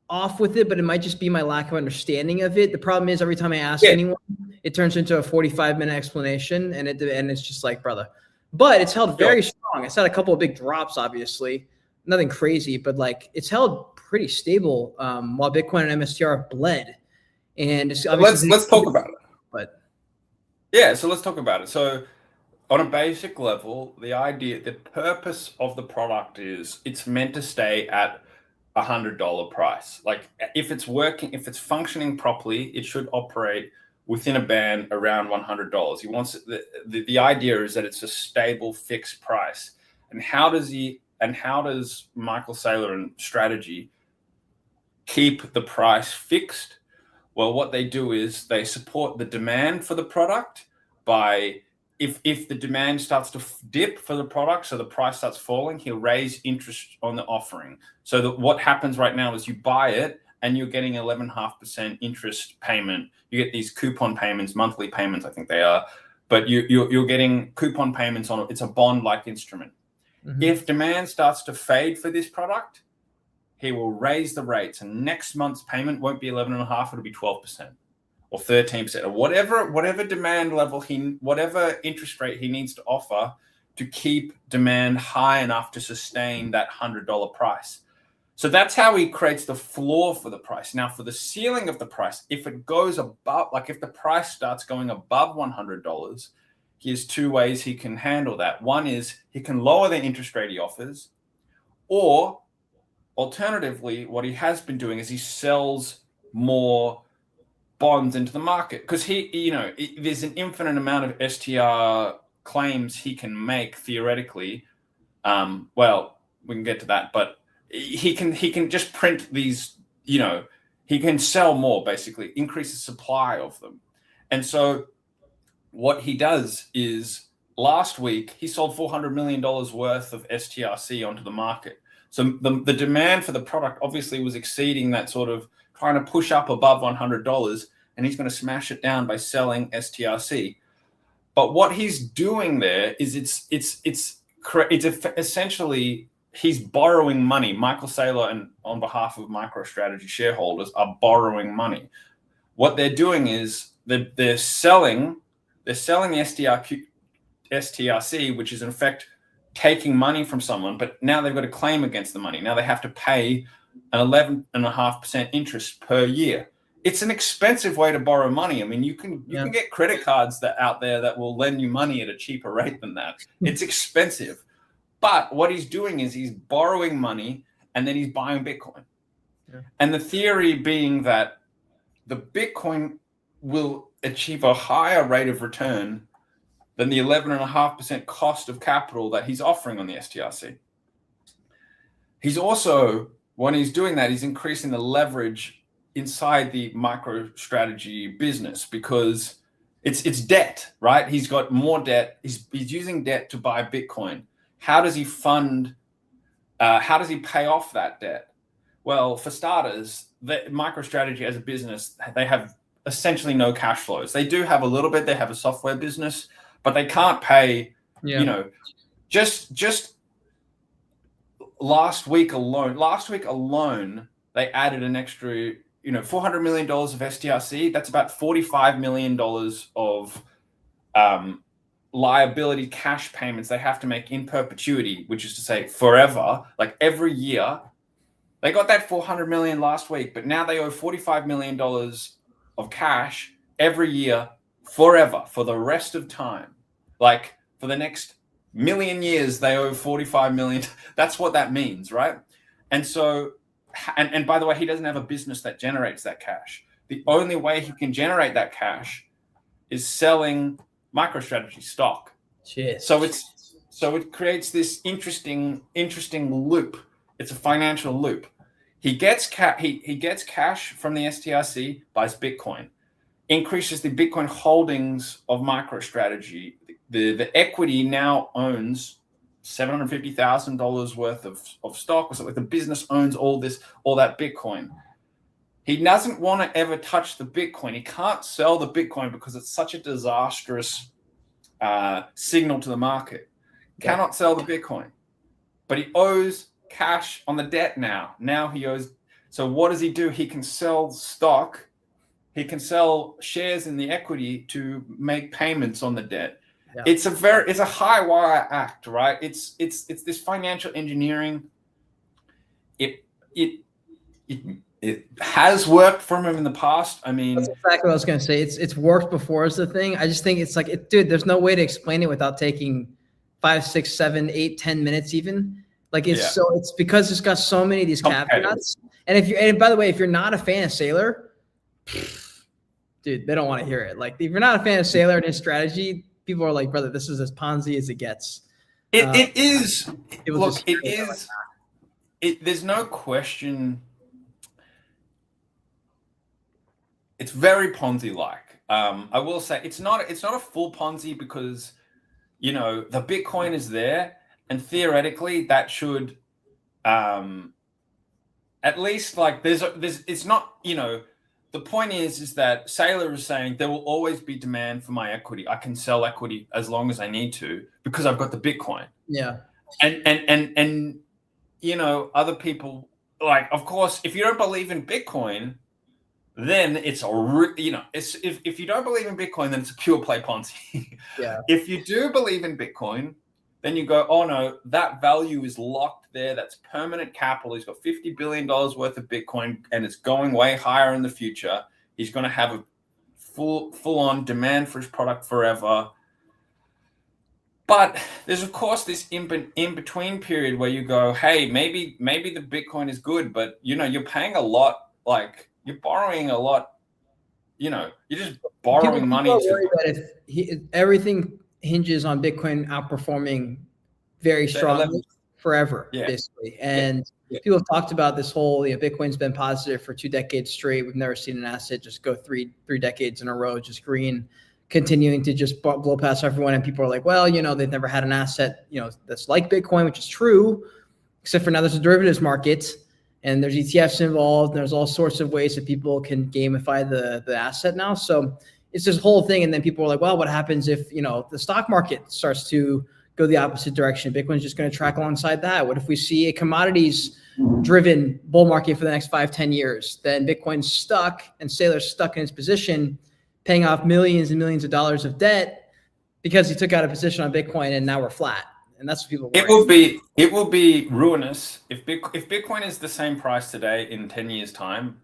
A: off with it, but it might just be my lack of understanding of it. The problem is every time I ask anyone, it turns into a 45-minute explanation, and it's just like, brother. But it's held very strong. It's had a couple of big drops, obviously. Nothing crazy, but like it's held pretty stable while Bitcoin and MSTR have bled. And it's
B: let's talk about it.
A: But
B: yeah, so let's talk about it. So on a basic level, the purpose of the product is it's meant to stay at $100 price. Like if it's working, if it's functioning properly, it should operate within a band around $100. He wants the idea is that it's a stable fixed price. And how does Michael Saylor and Strategy keep the price fixed? Well, what they do is they support the demand for the product by if the demand starts to dip for the product, so the price starts falling, he'll raise interest on the offering. So that what happens right now is you buy it and you're getting 11.5% interest payment. You get these coupon payments, monthly payments, I think they are, but you're getting coupon payments on it. It's a bond-like instrument. Mm-hmm. If demand starts to fade for this product, he will raise the rates, and next month's payment won't be 11.5%, it'll be 12% or 13% or whatever demand level whatever interest rate he needs to offer to keep demand high enough to sustain that $100 price. So that's how he creates the floor for the price. Now, for the ceiling of the price, if it goes above, like if the price starts going above $100, here's two ways he can handle that. One is he can lower the interest rate he offers, or alternatively, what he has been doing is he sells more bonds into the market, because there's an infinite amount of STR claims he can make theoretically. Well, we can get to that, but he can just print these, he can sell more, basically increase the supply of them. And so what he does is last week he sold $400 million worth of STRC onto the market. So the demand for the product obviously was exceeding that, sort of trying to push up above $100, and he's going to smash it down by selling STRC. But what he's doing there is it's essentially he's borrowing money. Michael Saylor and on behalf of MicroStrategy shareholders are borrowing money. What they're doing is they're selling the STRC, which is in effect taking money from someone, but now they've got a claim against the money. Now they have to pay an 11.5% interest per year. It's an expensive way to borrow money. I mean, you can get credit cards that out there that will lend you money at a cheaper rate than that. It's expensive. But what he's doing is he's borrowing money and then he's buying Bitcoin. Yeah. And the theory being that the Bitcoin will achieve a higher rate of return than the 11.5% cost of capital that he's offering on the STRC. He's also, when he's doing that, he's increasing the leverage inside the MicroStrategy business, because it's debt, right? He's got more debt. He's using debt to buy Bitcoin. How does he fund? How does he pay off that debt? Well, for starters, MicroStrategy as a business, they have essentially no cash flows. They do have a little bit. They have a software business, but they can't pay. Just last week alone, they added an extra, $400 million of STRC. That's about $45 million of liability cash payments they have to make in perpetuity, which is to say forever, like every year. They got that $400 million last week, but now they owe $45 million of cash every year forever for the rest of time. Like for the next million years, they owe $45 million. That's what that means, right? And so, and by the way, he doesn't have a business that generates that cash. The only way he can generate that cash is selling MicroStrategy stock.
A: Cheers.
B: So it creates this interesting loop. It's a financial loop. He gets cash from the STRC, buys Bitcoin, increases the Bitcoin holdings of MicroStrategy. The equity now owns $750,000 worth of stock or something. The business owns all that Bitcoin. He doesn't want to ever touch the Bitcoin. He can't sell the Bitcoin because it's such a disastrous signal to the market. Cannot sell the Bitcoin. But he owes cash on the debt now. Now he owes. So what does he do? He can sell stock. He can sell shares in the equity to make payments on the debt. Yeah. It's a high wire act, right? It's this financial engineering. It has worked for him in the past. I mean,
A: that's exactly what I was going to say. It's worked before is the thing. I just think it's like, dude, there's no way to explain it without taking 5, 6, 7, 8, 10 minutes even. Like it's because it's got so many of these caveats. And by the way, if you're not a fan of Saylor, dude, they don't want to hear it. Like if you're not a fan of Saylor and his strategy, people are like, brother, this is as Ponzi as it gets.
B: It is. Look, it is. There's no question. It's very Ponzi-like. I will say it's not a full Ponzi because, the Bitcoin is there, and theoretically that should, at least like it's not, the point is that Saylor is saying there will always be demand for my equity. I can sell equity as long as I need to because I've got the Bitcoin.
A: Yeah.
B: And other people like, of course, if you don't believe in Bitcoin, then it's it's if you don't believe in Bitcoin, then it's a pure play Ponzi.
A: Yeah.
B: If you do believe in Bitcoin, then you go, oh no, that value is locked there. That's permanent capital. He's got $50 billion worth of Bitcoin, and it's going way higher in the future. He's going to have a full-on demand for his product forever. But there's, of course, this in-between period where you go, hey, maybe the Bitcoin is good, but, you're paying a lot, like, you're borrowing a lot, you're just borrowing money.
A: People are worried that if everything hinges on Bitcoin outperforming very strongly forever, basically. And people have talked about this whole, Bitcoin's been positive for 2 decades straight. We've never seen an asset just go three decades in a row, just green, continuing to just blow past everyone. And people are like, well, they've never had an asset, that's like Bitcoin, which is true, except for now there's a derivatives market and there's ETFs involved. And there's all sorts of ways that people can gamify the asset now. So it's this whole thing. And then people are like, well, what happens if, the stock market starts to go the opposite direction? Bitcoin's just going to track alongside that. What if we see a commodities driven bull market for the next 5-10 years? Then Bitcoin's stuck and Saylor's stuck in his position, paying off millions and millions of dollars of debt because he took out a position on Bitcoin and now we're flat. And that's what people worry.
B: It will be ruinous if Bitcoin is the same price today in 10 years time.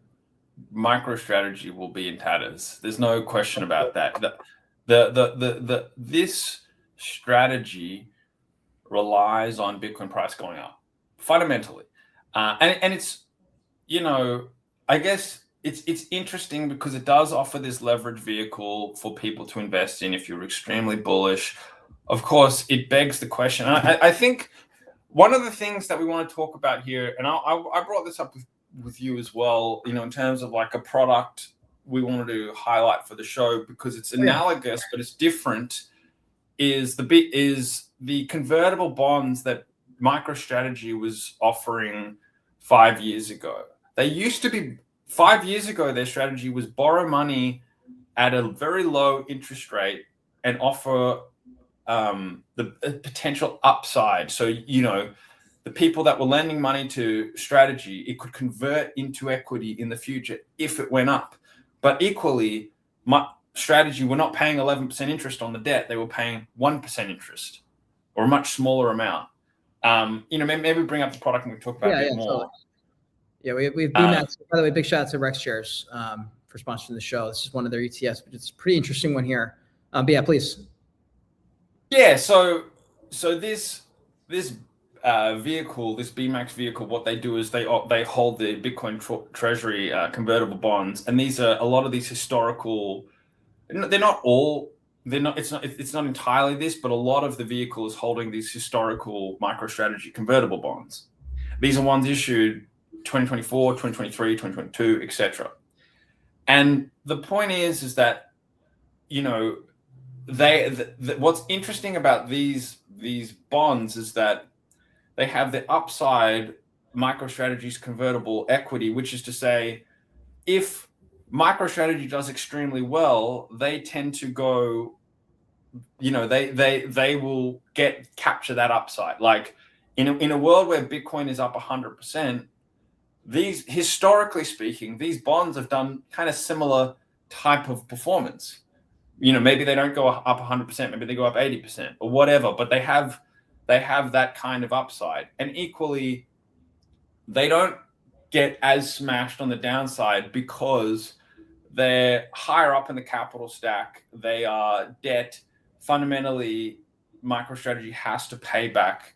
B: MicroStrategy will be in tatters. There's no question about that. This strategy relies on Bitcoin price going up fundamentally, and it's I guess it's interesting because it does offer this leverage vehicle for people to invest in if you're extremely bullish. Of course, it begs the question. I think one of the things that we want to talk about here, and I brought this up with you as well, in terms of like a product we wanted to highlight for the show because it's analogous, but it's different, is the convertible bonds that MicroStrategy was offering 5 years ago. They used to be 5 years ago, their strategy was borrow money at a very low interest rate and offer the potential upside. So, the people that were lending money to strategy, it could convert into equity in the future if it went up. But equally, strategy were not paying 11% interest on the debt. They were paying 1% interest or a much smaller amount. Maybe bring up the product and we talk about it more.
A: Totally. Yeah, we've BMAX. By the way, big shout out to Rex Shares for sponsoring the show. This is one of their ETFs, but it's a pretty interesting one here. But yeah, please.
B: Yeah, so this vehicle, this BMAX vehicle, what they do is they hold the Bitcoin Treasury convertible bonds, and these are a lot of these historical. They're not all. They're not. It's not entirely this, but a lot of the vehicle is holding these historical MicroStrategy convertible bonds. These are ones issued 2024, 2023, 2022, etc. And the point is that what's interesting about these bonds is that they have the upside MicroStrategy's convertible equity, which is to say, if MicroStrategy does extremely well, they tend to go, they will capture that upside. Like in a world where Bitcoin is up 100%, these, historically speaking, these bonds have done kind of similar type of performance. Maybe they don't go up 100%, maybe they go up 80% or whatever, but they have that kind of upside. And equally, they don't get as smashed on the downside because they're higher up in the capital stack. They are debt. Fundamentally, MicroStrategy has to pay back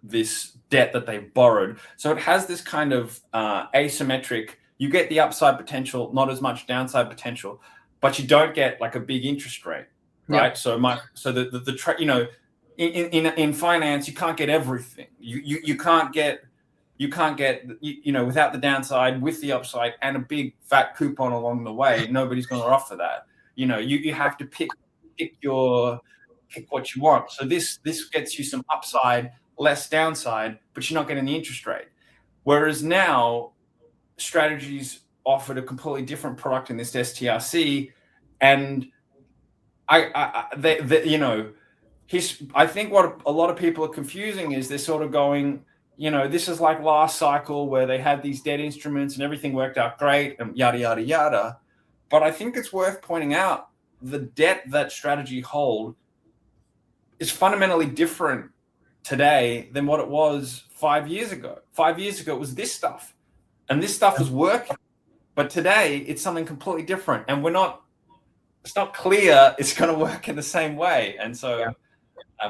B: this debt that they've borrowed. So it has this kind of asymmetric, you get the upside potential, not as much downside potential, but you don't get like a big interest rate, right? Yeah. In finance, you can't get everything. You can't get without the downside, with the upside and a big fat coupon along the way. Nobody's going to offer that. You have to pick what you want. So this gets you some upside, less downside, but you're not getting the interest rate. Whereas now, strategies offered a completely different product in this STRC, and I think what a lot of people are confusing is they're sort of going, you know, this is like last cycle where they had these debt instruments and everything worked out great and yada, yada, yada. But I think it's worth pointing out the debt that strategy hold is fundamentally different today than what it was 5 years ago. 5 years ago, it was this stuff, and this stuff was working. But today, it's something completely different, and it's not clear it's going to work in the same way. And so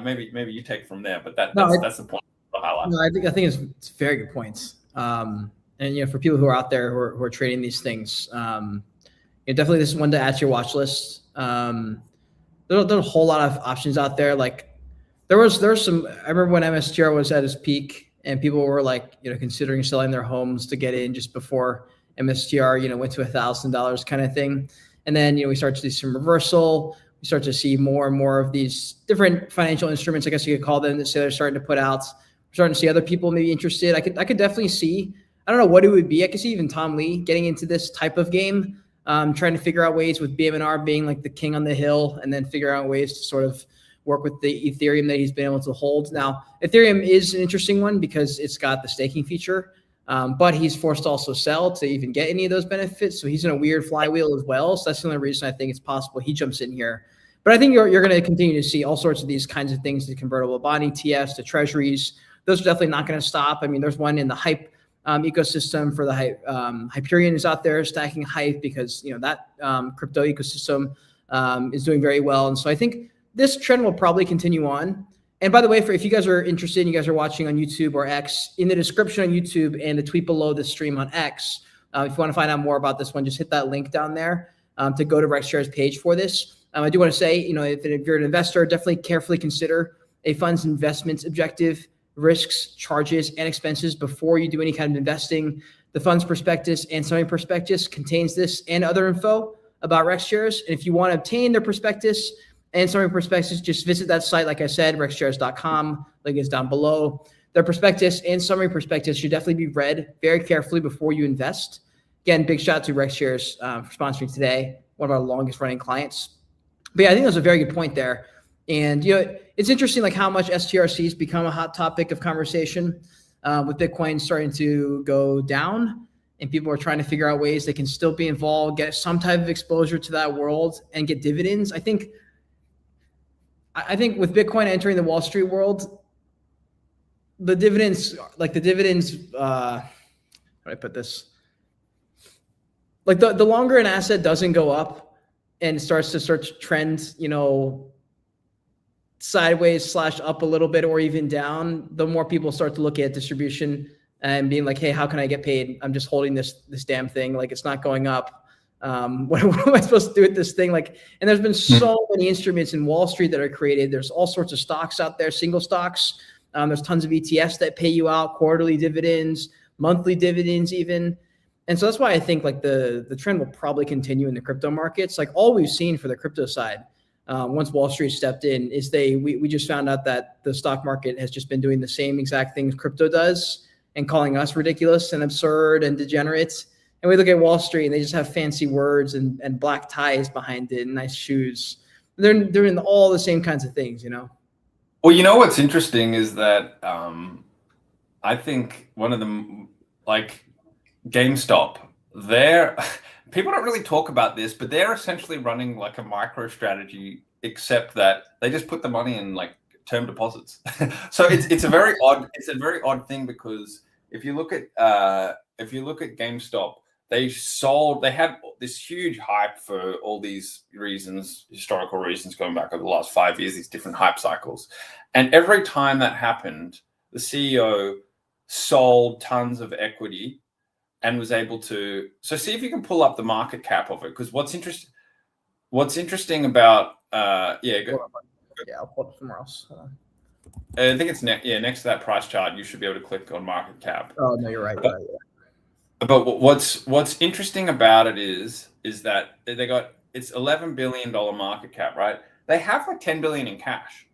B: maybe you take it from there, but that's the point.
A: No, I think it's very good points. And you know, for people who are out there who are trading these things, definitely this is one to add to your watch list. There's a whole lot of options out there. Like there's some. I remember when MSTR was at its peak, and people were like, considering selling their homes to get in just before MSTR, went to $1,000 kind of thing. And then we start to see some reversal. We start to see more and more of these different financial instruments, I guess you could call them, that say they're starting to put out. We're starting to see other people maybe interested. I could definitely see. I don't know what it would be. I could see even Tom Lee getting into this type of game. Trying to figure out ways with BMNR being like the king on the hill, and then figure out ways to sort of work with the Ethereum that he's been able to hold. Now, Ethereum is an interesting one because it's got the staking feature, but he's forced to also sell to even get any of those benefits. So he's in a weird flywheel as well. So that's the only reason I think it's possible he jumps in here. But I think you're going to continue to see all sorts of these kinds of things, the convertible bond ETFs, the treasuries. Those are definitely not going to stop. I mean, there's one in the Hype ecosystem for the Hyperion is out there stacking Hype because that crypto ecosystem is doing very well, and so I think this trend will probably continue on. And by the way, if you guys are interested, and you guys are watching on YouTube or X, in the description on YouTube and the tweet below the stream on X, if you want to find out more about this one, just hit that link down there to go to RexShares page for this. I do want to say, if you're an investor, definitely carefully consider a fund's investment objective, risks, charges, and expenses before you do any kind of investing. The fund's prospectus and summary prospectus contains this and other info about RexShares. And if you want to obtain their prospectus and summary prospectus, just visit that site. Like I said, rexshares.com. Link is down below. Their prospectus and summary prospectus should definitely be read very carefully before you invest. Again, big shout out to RexShares for sponsoring today, one of our longest running clients. But yeah, I think that's a very good point there. And it's interesting like how much STRC has become a hot topic of conversation with Bitcoin starting to go down, and people are trying to figure out ways they can still be involved, get some type of exposure to that world, and get dividends. I think with Bitcoin entering the Wall Street world, the dividends, how do I put this? Like the longer an asset doesn't go up and starts to trend, sideways / up a little bit or even down, the more people start to look at distribution and being like, hey, how can I get paid? I'm just holding this damn thing. Like, it's not going up. What am I supposed to do with this thing? Like, and there's been so many instruments in Wall Street that are created. There's all sorts of stocks out there, single stocks. There's tons of ETFs that pay you out quarterly dividends, monthly dividends even. And so that's why I think like the trend will probably continue in the crypto markets. Like all we've seen for the crypto side, once Wall Street stepped in, is we just found out that the stock market has just been doing the same exact things crypto does and calling us ridiculous and absurd and degenerate. And we look at Wall Street and they just have fancy words and black ties behind it and nice shoes. They're doing all the same kinds of things,
B: Well, what's interesting is that I think one of them, like GameStop, people don't really talk about this, but they're essentially running like a micro strategy, except that they just put the money in like term deposits. So it's a very odd thing, because if you look at GameStop, they had this huge hype for all these reasons, historical reasons going back over the last 5 years, these different hype cycles. And every time that happened, the CEO sold tons of equity and was able to. So see if you can pull up the market cap of it, because what's interesting about I'll
A: pull it somewhere else.
B: I think it's next to that price chart. You should be able to click on market cap.
A: Oh no, you're right.
B: But what's interesting about it is that it's $11 billion market cap, right? They have like $10 billion in cash.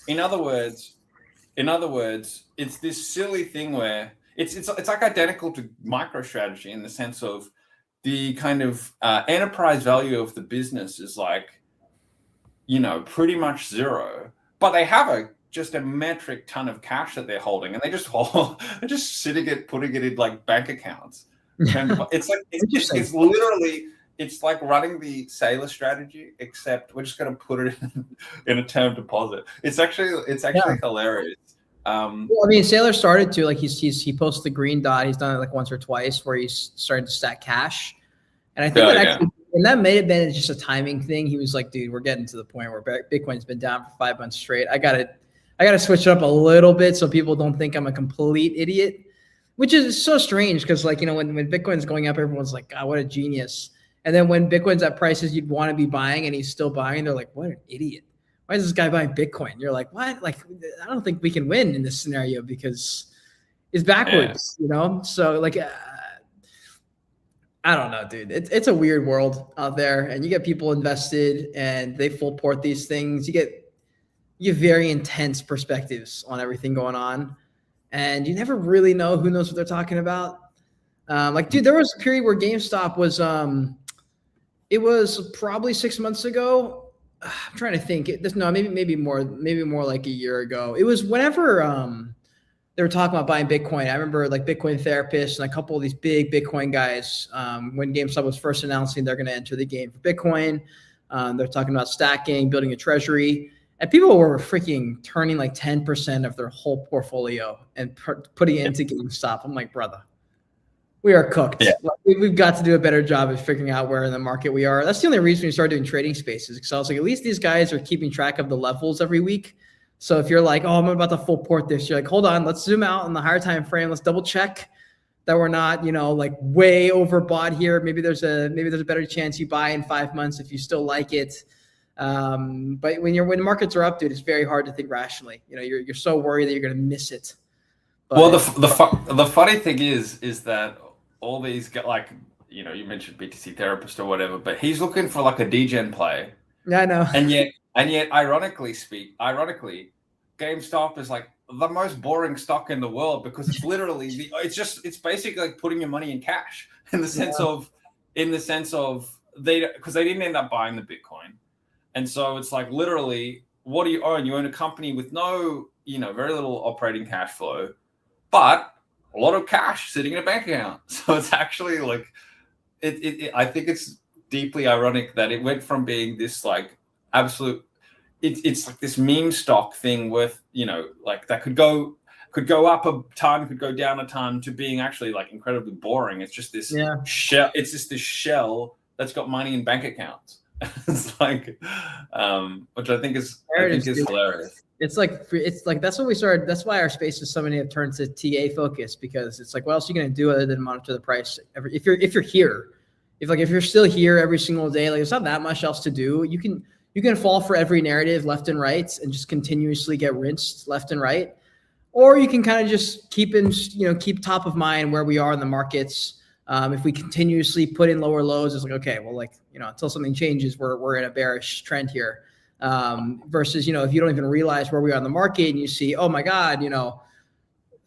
B: In other words, it's this silly thing where it's like identical to MicroStrategy in the sense of the kind of enterprise value of the business is like, pretty much zero, but they have a just a metric ton of cash that they're holding, and they're just sitting it, putting it in like bank accounts. It's like it's literally, it's like running the Sailor strategy, except we're just going to put it in a term deposit. It's actually hilarious.
A: Well, I mean, Sailor started to, like, he posted the green dot. He's done it like once or twice where he's started to stack cash, and I think and that may have been just a timing thing. He was like, dude, we're getting to the point where Bitcoin's been down for 5 months straight. I gotta switch it up a little bit so people don't think I'm a complete idiot, which is so strange because, like, you know, when Bitcoin's going up, everyone's like, God, what a genius. And then when Bitcoin's at prices you'd want to be buying and he's still buying, they're like, what an idiot. Why is this guy buying Bitcoin? You're like, what? Like, I don't think we can win in this scenario because it's backwards, you know? So, like, I don't know, dude. It's a weird world out there, and you get people invested and they full port these things. You get very intense perspectives on everything going on, and you never really know who knows what they're talking about. Like, dude, there was a period where GameStop was, it was probably 6 months ago. I'm trying to think. Maybe more like a year ago. It was whenever they were talking about buying Bitcoin. I remember, like, Bitcoin Therapist and a couple of these big Bitcoin guys, when GameStop was first announcing they're going to enter the game for Bitcoin, they're talking about stacking, building a treasury, and people were freaking turning like 10% of their whole portfolio and putting it into GameStop. I'm like, brother, we are cooked. Yeah. We've got to do a better job of figuring out where in the market we are. That's the only reason we started doing trading spaces, because I was like, at least these guys are keeping track of the levels every week. So if you're like, oh, I'm about to full port this, you're like, hold on, let's zoom out in the higher time frame. Let's double check that we're not, you know, like way overbought here. Maybe there's a better chance you buy in 5 months if you still like it. But when markets are up, dude, it's very hard to think rationally. You know, you're so worried that you're going to miss it. But,
B: well, the funny thing is that all these, like, you know, you mentioned BTC Therapist or whatever, but he's looking for like a degen play.
A: Yeah, I know.
B: And yet, ironically, GameStop is like the most boring stock in the world because it's literally it's basically like putting your money in cash in the sense of because they didn't end up buying the Bitcoin, and so it's like literally, what do you own? You own a company with no, you know, very little operating cash flow, but a lot of cash sitting in a bank account. So it's actually like I think it's deeply ironic that it went from being this like absolute, it's like this meme stock thing worth, you know, like that could go up a ton, could go down a ton, to being actually like incredibly boring. It's just this shell. It's just this shell that's got money in bank accounts. It's like, which I think is hilarious.
A: It's like that's what we started. That's why our spaces, so many have turned to TA focus, because it's like, what else are you going to do other than monitor the price? If you're here, if you're still here every single day, like, there's not that much else to do. You can fall for every narrative left and right and just continuously get rinsed left and right, or you can kind of just keep top of mind where we are in the markets. If we continuously put in lower lows, it's like, okay, well, like, you know, until something changes, we're in a bearish trend here. Versus, you know, if you don't even realize where we are in the market and you see, oh my God, you know,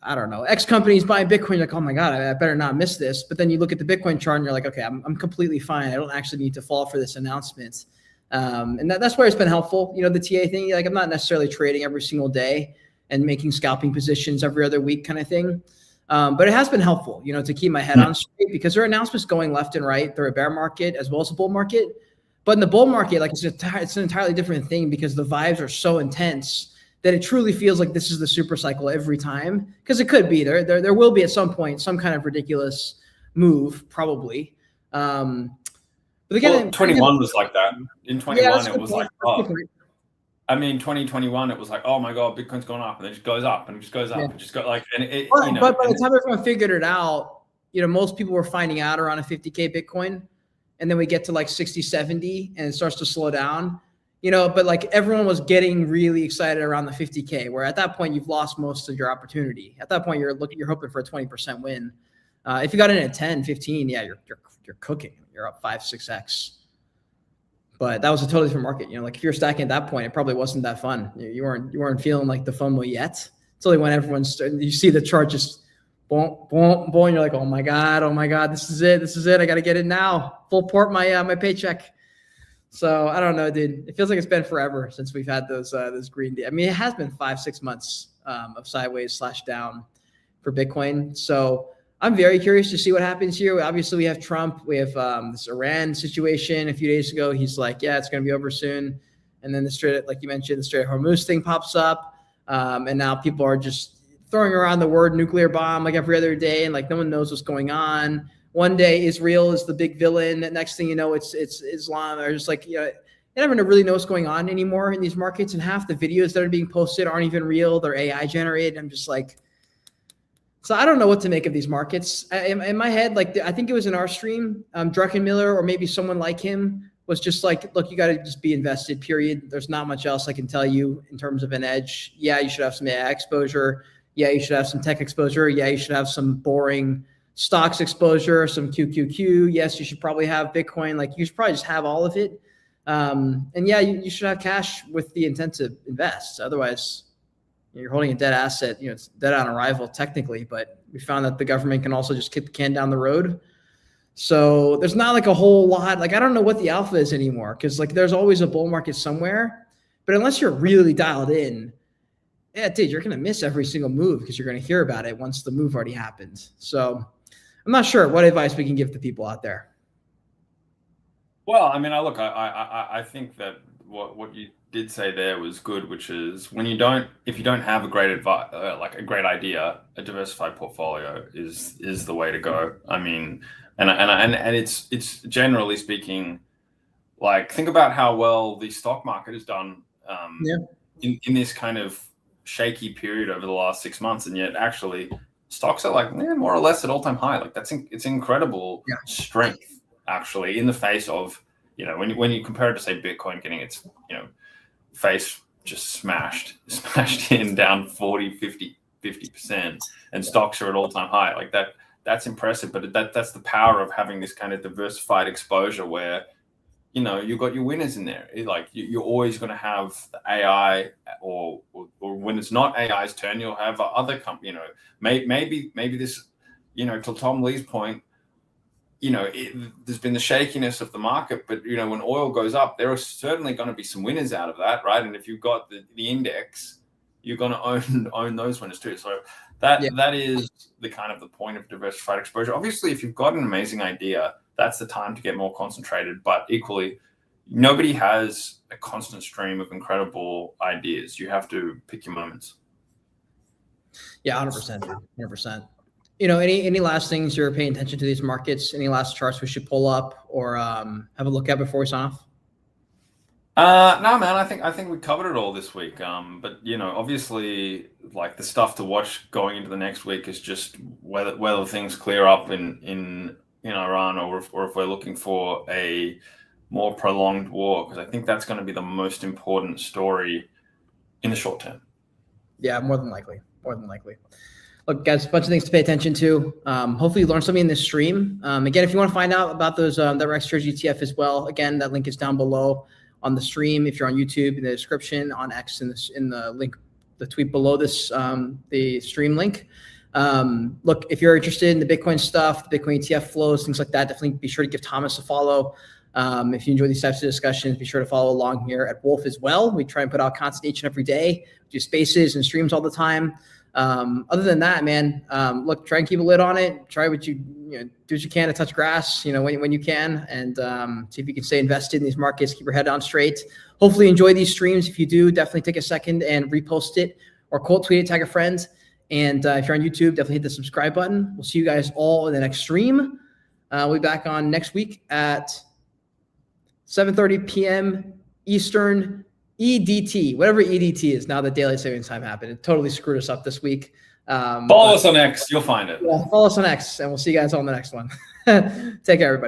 A: I don't know, X company's buying Bitcoin, you're like, oh my God, I better not miss this. But then you look at the Bitcoin chart and you're like, okay, I'm completely fine. I don't actually need to fall for this announcement. And that's where it's been helpful. You know, the TA thing, like, I'm not necessarily trading every single day and making scalping positions every other week kind of thing. But it has been helpful, you know, to keep my head on straight, because there are announcements going left and right. They're a bear market as well as a bull market. But in the bull market, like, it's an entirely different thing, because the vibes are so intense that it truly feels like this is the super cycle every time. Because it could be there will be at some point some kind of ridiculous move, probably. But again,
B: 21 was like that. In 21, it was like, I mean, 2021, it was like, oh my God, Bitcoin's gone up, and it just goes up and it just goes up and just got like, and it, you know,
A: but by the time everyone figured it out, you know, most people were finding out around a 50K Bitcoin, and then we get to like 60, 70 and it starts to slow down, you know, but like everyone was getting really excited around the 50K, where at that point you've lost most of your opportunity. At that point, you're hoping for a 20% win. If you got in at 10, 15, yeah, you're cooking. You're up 5-6x. But that was a totally different market. You know, like if you're stacking at that point, it probably wasn't that fun. You weren't feeling like the FOMO yet. It's only when you see the chart just boom, boom, boom. You're like, oh my God, this is it. I got to get it now. Full port my paycheck. So I don't know, dude. It feels like it's been forever since we've had those green days. I mean, it has been 5-6 months of sideways / down for Bitcoin. So I'm very curious to see what happens here. Obviously, we have Trump. We have this Iran situation a few days ago. He's like, yeah, it's going to be over soon. And then the Strait, like you mentioned, the Strait of Hormuz thing pops up. And now people are just throwing around the word nuclear bomb like every other day. And like no one knows what's going on. One day Israel is the big villain. Next thing you know, it's Islam. Or just like, you know, you never really know what's going on anymore in these markets. And half the videos that are being posted aren't even real. They're AI generated. I'm just like, so I don't know what to make of these markets. In my head, like I think it was in our stream, Druckenmiller or maybe someone like him was just like, look, you got to just be invested, period. There's not much else I can tell you in terms of an edge. Yeah, you should have some AI exposure. Yeah, you should have some tech exposure. Yeah, you should have some boring stocks exposure, some QQQ. Yes, you should probably have Bitcoin. Like you should probably just have all of it. And yeah, you should have cash with the intent to invest. Otherwise, you're holding a dead asset, you know, it's dead on arrival technically, but we found that the government can also just kick the can down the road. So there's not like a whole lot, like, I don't know what the alpha is anymore. Cause like there's always a bull market somewhere, but unless you're really dialed in, yeah, dude, you're going to miss every single move because you're going to hear about it once the move already happened. So I'm not sure what advice we can give to people out there.
B: Well, I mean, I think that what you did say there was good, which is if you don't have a great a great idea, a diversified portfolio is the way to go. I mean, and it's generally speaking, like think about how well the stock market has done in this kind of shaky period over the last 6 months, and yet actually stocks are like more or less at all-time high. Like it's incredible strength actually in the face of, you know, when you compare it to say Bitcoin getting its, you know, face just smashed in down 40-50% and stocks are at all-time high. Like that's impressive, but that's the power of having this kind of diversified exposure where, you know, you've got your winners in there. Like you're always going to have the AI or when it's not AI's turn, you'll have other company, you know, maybe this, you know, to Tom Lee's point, you know, there's been the shakiness of the market, but, you know, when oil goes up, there are certainly going to be some winners out of that, right? And if you've got the index, you're going to own those winners too. So that is the kind of the point of diversified exposure. Obviously, if you've got an amazing idea, that's the time to get more concentrated. But equally, nobody has a constant stream of incredible ideas. You have to pick your moments.
A: Yeah, 100%. 100%. You know, any last things you're paying attention to these markets? Any last charts we should pull up or have a look at before we sign off?
B: No, man. I think we covered it all this week. But you know, obviously, like the stuff to watch going into the next week is just whether things clear up in Iran or if we're looking for a more prolonged war, because I think that's going to be the most important story in the short term.
A: Yeah, more than likely. Look, guys, a bunch of things to pay attention to. Hopefully you learned something in this stream. Again, if you want to find out about those that Rex Jersey ETF as well, again, that link is down below on the stream. If you're on YouTube, in the description, on X in the link, the tweet below this, the stream link. Look, if you're interested in the Bitcoin stuff, the Bitcoin ETF flows, things like that, definitely be sure to give Thomas a follow. If you enjoy these types of discussions, be sure to follow along here at Wolf as well. We try and put out content each and every day, do spaces and streams all the time. Other than that, man, look, try and keep a lid on it. Try what do what you can to touch grass, you know, when you can, and see if you can stay invested in these markets. Keep your head on straight. Hopefully enjoy these streams. If you do, definitely take a second and repost it or quote tweet it, tag a friend. And if you're on YouTube, definitely hit the subscribe button. We'll see you guys all in the next stream. We'll be back on next week at 7:30 p.m. Eastern EDT, whatever EDT is now that daylight savings time happened. It totally screwed us up this week.
B: Follow us on X. You'll find it.
A: Yeah, follow us on X, and we'll see you guys on the next one. Take care, everybody.